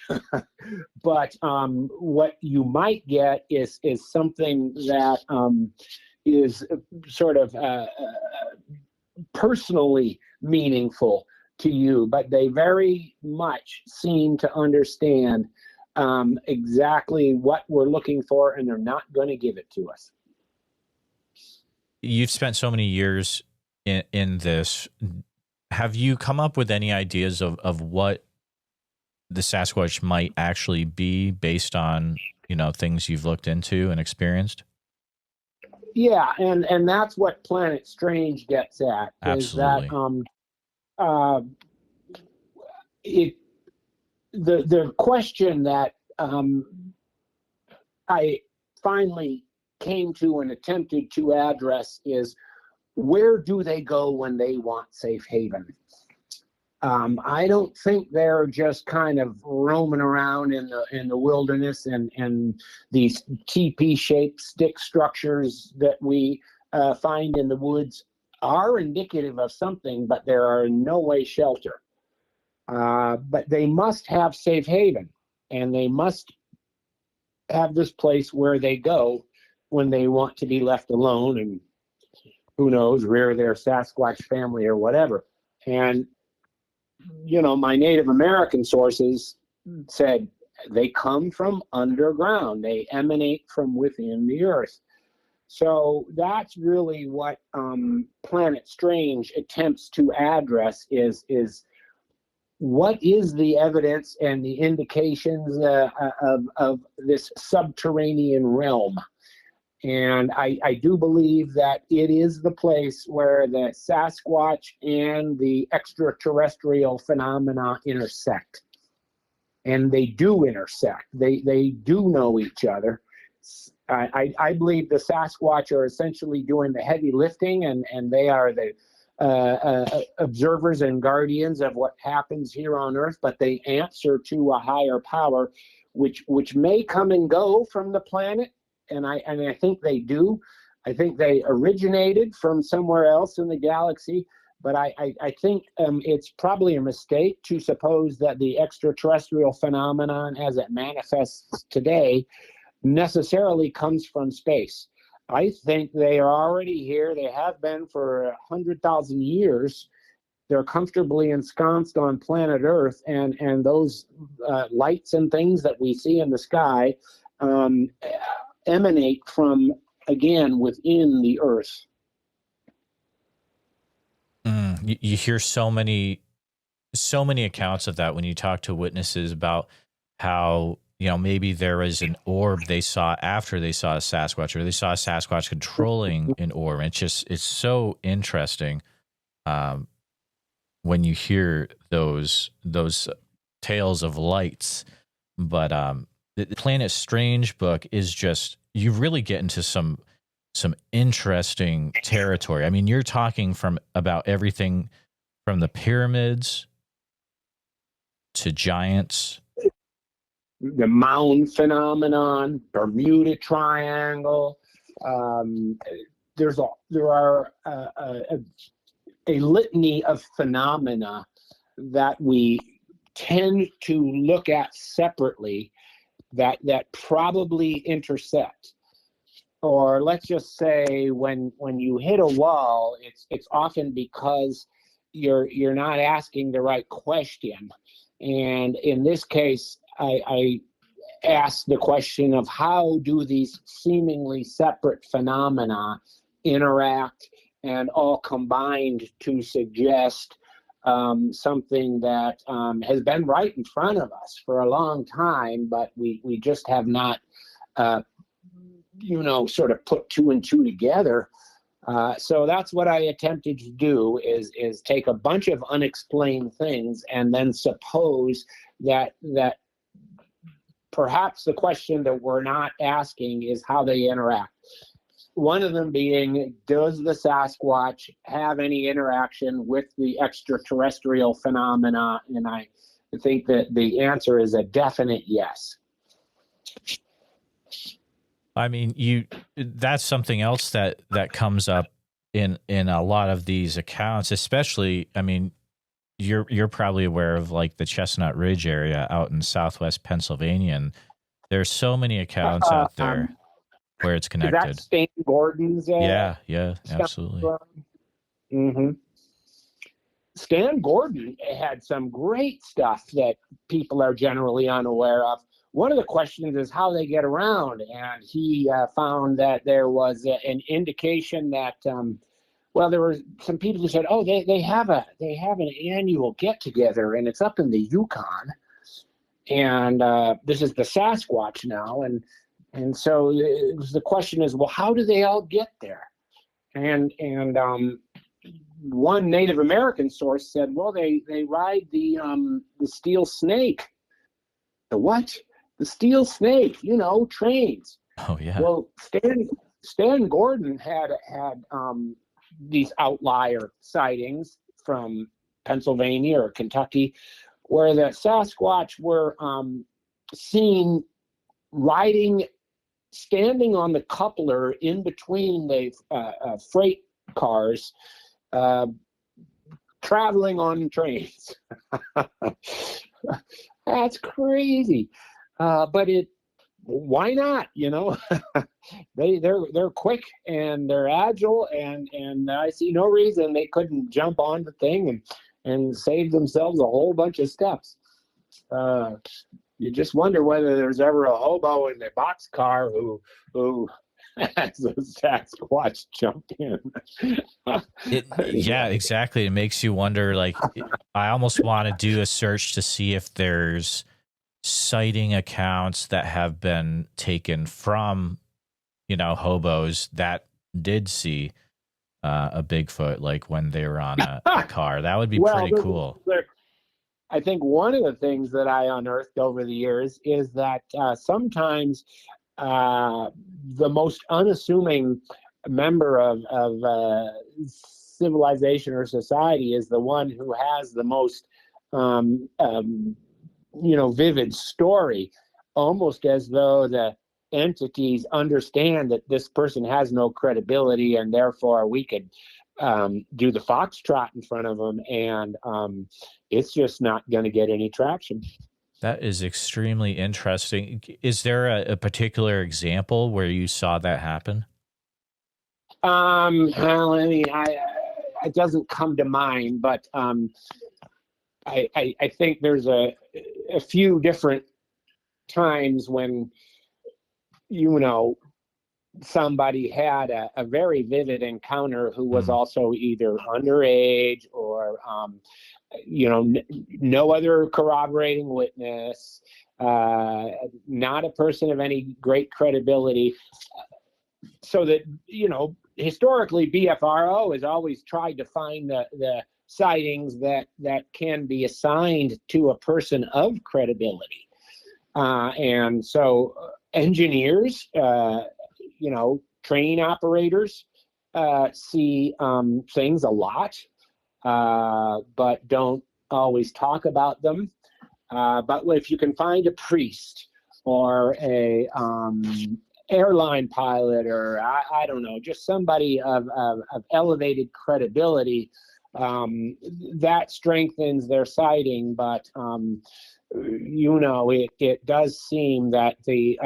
But what you might get is something that is sort of personally meaningful to you, but they very much seem to understand exactly what we're looking for, and they're not going to give it to us. You've spent so many years in this. Have you come up with any ideas of what the Sasquatch might actually be based on, things you've looked into and experienced? Yeah, and that's what Planet Strange gets at. Absolutely. Is that the question that I finally came to and attempted to address is, where do they go when they want safe haven? I don't think they're just kind of roaming around in the wilderness, and these TP-shaped stick structures that we find in the woods are indicative of something, but there are in no way shelter. But they must have safe haven, and they must have this place where they go when they want to be left alone, and who knows, rear their Sasquatch family or whatever. And my Native American sources said they come from underground. They emanate from within the earth. So that's really what Planet Strange attempts to address is what is the evidence and the indications of this subterranean realm. And I do believe that it is the place where the Sasquatch and the extraterrestrial phenomena intersect. And they do intersect. They do know each other. I believe the Sasquatch are essentially doing the heavy lifting, and they are the observers and guardians of what happens here on Earth, but they answer to a higher power, which may come and go from the planet. And I think they do. I think they originated from somewhere else in the galaxy, but I think it's probably a mistake to suppose that the extraterrestrial phenomenon as it manifests today necessarily comes from space. I think they are already here. They have been for 100,000 years. They're comfortably ensconced on planet Earth, and those lights and things that we see in the sky emanate from, again, within the earth. You hear so many accounts of that when you talk to witnesses about how, maybe there is an orb they saw after they saw a Sasquatch, or they saw a Sasquatch controlling an orb. It's so interesting when you hear those tales of lights. But the Planet Strange book is just, you really get into some interesting territory. I mean, you're talking about everything from the pyramids to giants, the mound phenomenon, Bermuda Triangle. There are a litany of phenomena that we tend to look at separately that probably intersect. Or let's just say when you hit a wall, it's often because you're not asking the right question. And in this case, I asked the question of how do these seemingly separate phenomena interact and all combined to suggest something that has been right in front of us for a long time, but we just have not, sort of put two and two together. So that's what I attempted to do is take a bunch of unexplained things and then suppose that perhaps the question that we're not asking is how they interact. One of them being, does the Sasquatch have any interaction with the extraterrestrial phenomena? And I think that the answer is a definite yes. I mean, that's something else that comes up in a lot of these accounts, especially, I mean, you're probably aware of like the Chestnut Ridge area out in southwest Pennsylvania, and there's so many accounts out there where it's connected. Is that Stan Gordon's? Yeah, absolutely. Mm-hmm. Stan Gordon had some great stuff that people are generally unaware of. One of the questions is how they get around, and he found that there was an indication that, well, there were some people who said, "Oh, they have an annual get together, and it's up in the Yukon, and this is the Sasquatch now." And so the question is, well, how do they all get there? And one Native American source said, well, they ride the steel snake. The what? The steel snake, trains. Oh, yeah. Well, Stan Gordon had these outlier sightings from Pennsylvania or Kentucky where the Sasquatch were seen standing on the coupler in between the freight cars, traveling on trains. That's crazy. But why not? They're quick and they're agile, and I see no reason they couldn't jump on the thing and save themselves a whole bunch of steps. You just wonder whether there's ever a hobo in the boxcar who has a Sasquatch jump in. Yeah, exactly. It makes you wonder, like, I almost want to do a search to see if there's sighting accounts that have been taken from, hobos that did see a Bigfoot, like when they were on a car. That would be pretty cool. I think one of the things that I unearthed over the years is that sometimes the most unassuming member of civilization or society is the one who has the most vivid story, almost as though the entities understand that this person has no credibility, and therefore we could do the foxtrot in front of them, and it's just not going to get any traction. That is extremely interesting. Is there a particular example where you saw that happen? It doesn't come to mind, but I think there's a few different times when somebody had a very vivid encounter who was also either underage or no other corroborating witness, not a person of any great credibility. So that, historically BFRO has always tried to find the sightings that can be assigned to a person of credibility. And so engineers, train operators see things a lot, but don't always talk about them. But if you can find a priest or a airline pilot, or I don't know, just somebody of elevated credibility, that strengthens their sighting. But it does seem that the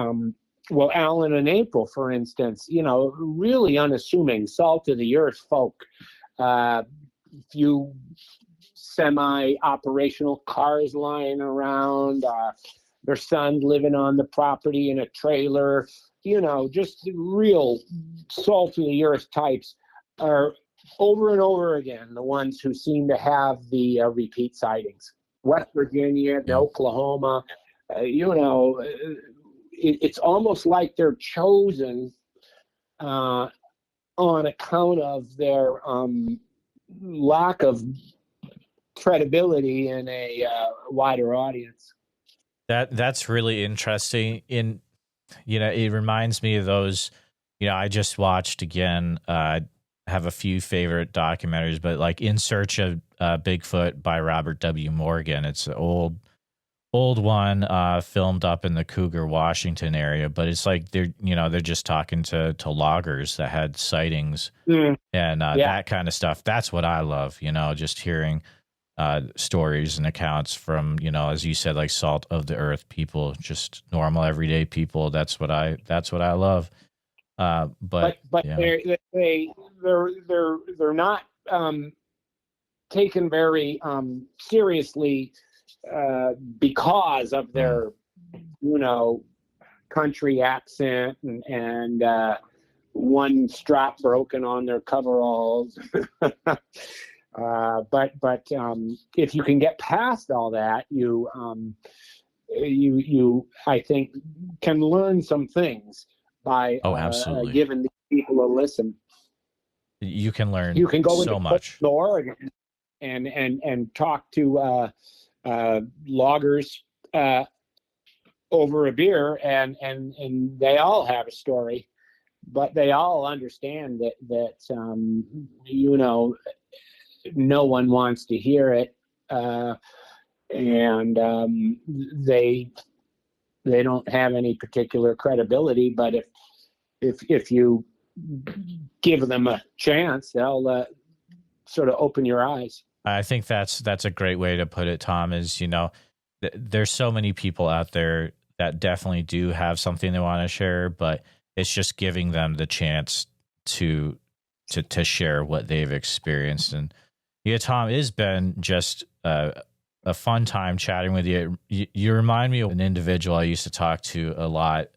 Alan and April, for instance, really unassuming, salt of the earth folk, few semi-operational cars lying around, their son living on the property in a trailer, just real salt of the earth types are over and over again the ones who seem to have the repeat sightings. West Virginia, Oklahoma, it's almost like they're chosen on account of their lack of credibility in a wider audience. That's really interesting. It reminds me of those, I just watched again. Have a few favorite documentaries, but like In Search of Bigfoot by Robert W. Morgan. It's an old one, filmed up in the Cougar, Washington area, but it's like they're just talking to loggers that had sightings and that kind of stuff. That's what I love, just hearing stories and accounts from, as you said, like salt of the earth people, just normal everyday people. That's what I love. But they're not taken very seriously because of their country accent and one strap broken on their coveralls. But if you can get past all that, you I think can learn some things by absolutely. giving these people a listen. You can learn You can go so into much. store and talk to loggers over a beer, and they all have a story, but they all understand that no one wants to hear it, and they don't have any particular credibility. But if you give them a chance, they'll sort of open your eyes. I think that's a great way to put it, Tom, is, there's so many people out there that definitely do have something they want to share, but it's just giving them the chance to share what they've experienced. And Tom, it's been just a fun time chatting with you. You remind me of an individual I used to talk to a lot.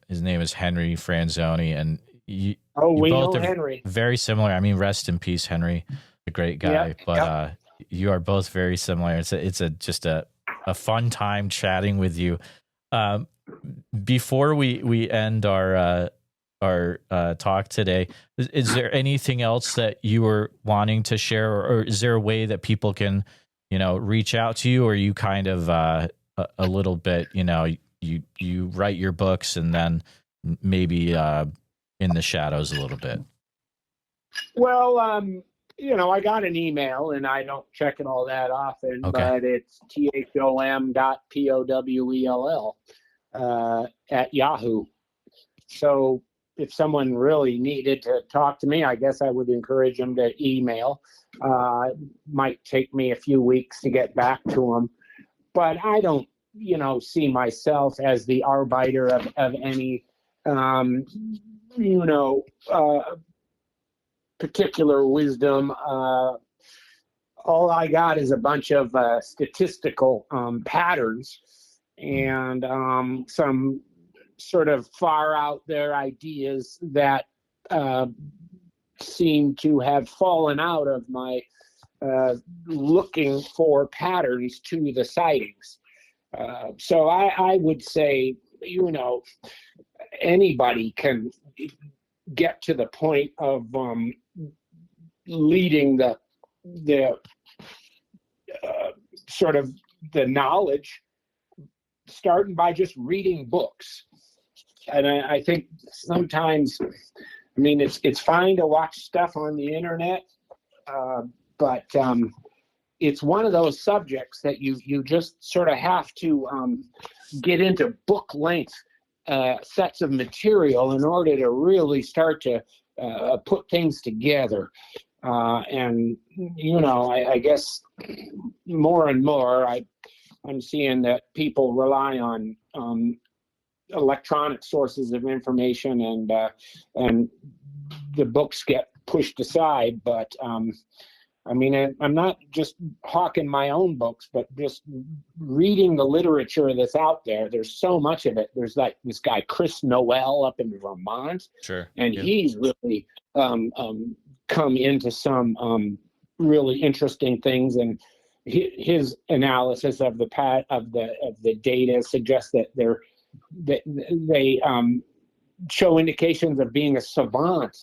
His name is Henry Franzoni, and we both know Henry. Very similar. I mean, rest in peace, Henry, a great guy. But you are both very similar. It's just a fun time chatting with you. Before we end our talk today, is there anything else that you were wanting to share, or is there a way that people can reach out to you, or you kind of a little bit, you write your books and then maybe in the shadows a little bit? Well, I got an email and I don't check it all that often, but it's thom.powell at Yahoo. So if someone really needed to talk to me, I guess I would encourage them to email. It might take me a few weeks to get back to them, but I don't, see myself as the arbiter of any, particular wisdom. All I got is a bunch of statistical patterns and some sort of far out there ideas that seem to have fallen out of my looking for patterns to the sightings. So I would say, anybody can get to the point of leading the sort of the knowledge, starting by just reading books. And I think sometimes, it's fine to watch stuff on the internet, but it's one of those subjects that you just sort of have to get into book length sets of material in order to really start to put things together. And, I guess more and more I'm seeing that people rely on electronic sources of information, and the books get pushed aside. But I'm not just hawking my own books, but just reading the literature that's out there. There's so much of it. There's like this guy, Chris Noel, up in Vermont. Sure. And he's really come into some really interesting things. And his analysis of the data suggests that they show indications of being a savant,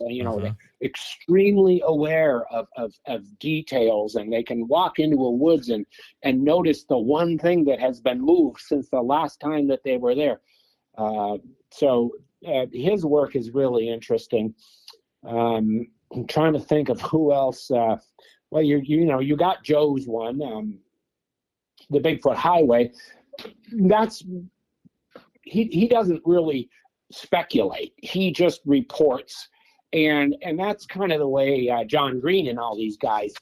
extremely aware of details, and they can walk into a woods and notice the one thing that has been moved since the last time that they were there. So his work is really interesting. I'm trying to think of who else. Well, you got Joe's one, the Bigfoot Highway. He doesn't really speculate. He just reports, and that's kind of the way John Green and all these guys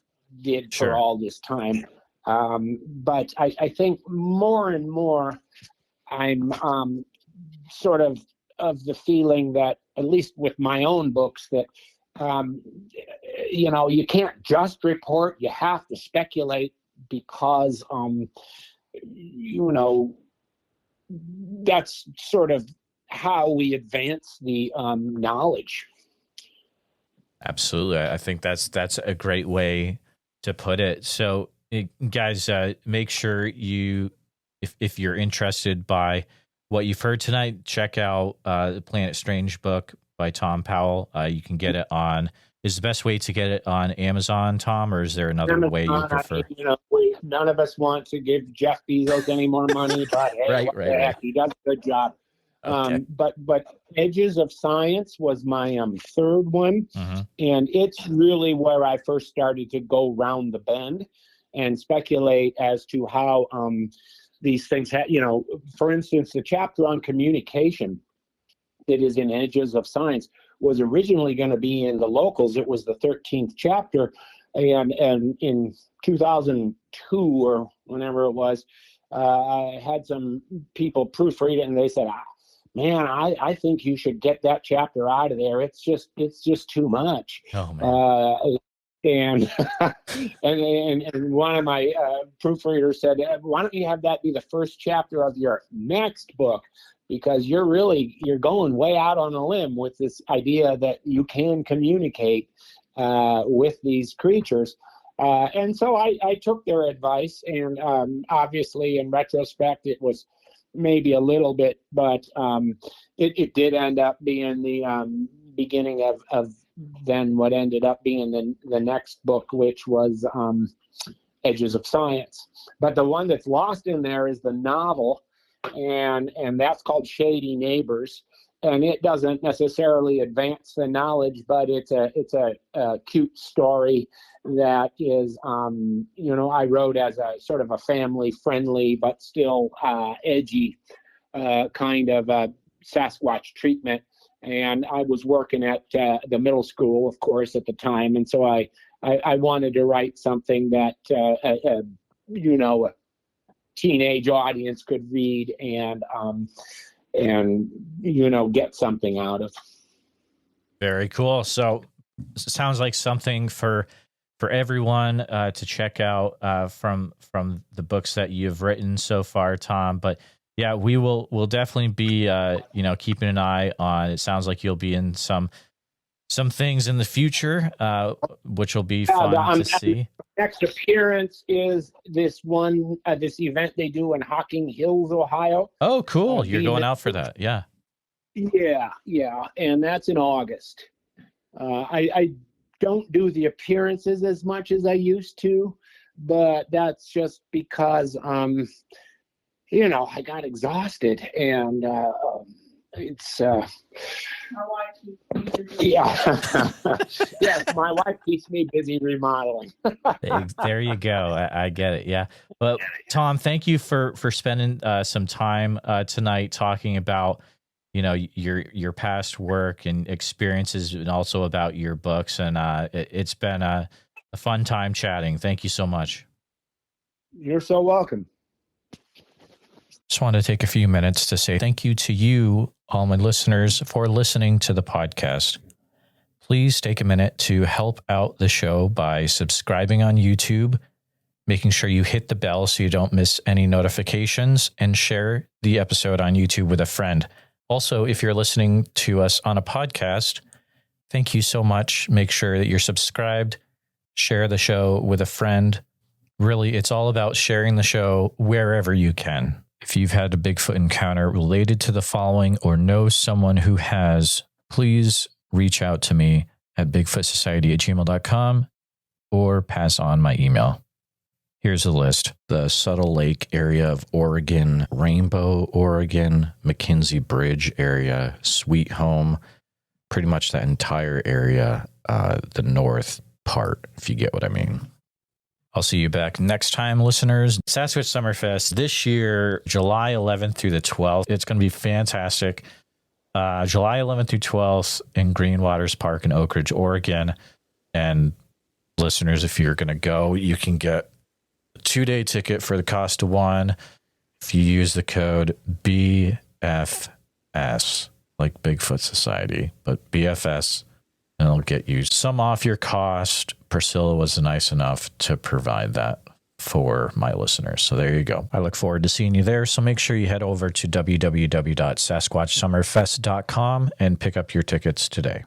did for all this time. But I think more and more I'm sort of the feeling that, at least with my own books, that you can't just report. You have to speculate, because that's sort of how we advance the knowledge. Absolutely. I think that's a great way to put it. So guys, make sure if you're interested by what you've heard tonight, check out the Planet Strange book by Thom Powell. You can get it on, is the best way to get it on Amazon, Tom, or is there another way you prefer? None of us want to give Jeff Bezos any more money, but hey, right. He does a good job. Okay. But Edges of Science was my third one, and it's really where I first started to go round the bend and speculate as to how these things for instance, the chapter on communication that is in Edges of Science was originally going to be in the Locals. It was the 13th chapter, and in 2002 or whenever it was, I had some people proofread it, and they said, man, I think you should get that chapter out of there. It's just too much. Oh man. And one of my proofreaders said, why don't you have that be the first chapter of your next book? Because you're going way out on a limb with this idea that you can communicate with these creatures. And so I took their advice, and obviously in retrospect, it was maybe a little bit, but it did end up being the beginning of then what ended up being the next book, which was Edges of Science. But the one that's lost in there is the novel, and that's called Shady Neighbors. And it doesn't necessarily advance the knowledge, but it's a cute story that is, I wrote as a sort of a family-friendly but still edgy kind of Sasquatch treatment. And I was working at the middle school, of course, at the time, and so I wanted to write something that a teenage audience could read and get something out of. Very cool. So it sounds like something for everyone to check out from the books that you've written so far, Tom. But yeah, we'll definitely be keeping an eye on. It sounds like you'll be in some things in the future, which will be fun to see. Next appearance is this event they do in Hocking Hills, Ohio. Oh, cool! You're going out for that, yeah. Yeah, and that's in August. I don't do the appearances as much as I used to, but that's just because I got exhausted, and it's my wife keeps me busy. Yeah. Yes, my wife keeps me busy remodeling. There you go. I get it. Yeah. But Tom, thank you for spending some time tonight talking about your past work and experiences, and also about your books. And it's been a fun time chatting. Thank you so much. You're so welcome. Just want to take a few minutes to say thank you to you, all my listeners, for listening to the podcast. Please take a minute to help out the show by subscribing on YouTube, making sure you hit the bell so you don't miss any notifications, and share the episode on YouTube with a friend. Also, if you're listening to us on a podcast, thank you so much. Make sure that you're subscribed, share the show with a friend. Really, it's all about sharing the show wherever you can. If you've had a Bigfoot encounter related to the following or know someone who has, please reach out to me at bigfootsociety@gmail.com or pass on my email. Here's a list. The Subtle Lake area of Oregon, Rainbow, Oregon, McKinsey Bridge area, Sweet Home, pretty much that entire area, the north part, if you get what I mean. I'll see you back next time, listeners. Sasquatch Summerfest this year, July 11th through the 12th. It's going to be fantastic. July 11th through 12th in Green Waters Park in Oak Ridge, Oregon. And listeners, if you're going to go, you can get a 2-day ticket for the cost of one if you use the code BFS, like Bigfoot Society, but BFS, and it'll get you some off your cost. Priscilla was nice enough to provide that for my listeners. So there you go. I look forward to seeing you there. So make sure you head over to www.sasquatchsummerfest.com and pick up your tickets today.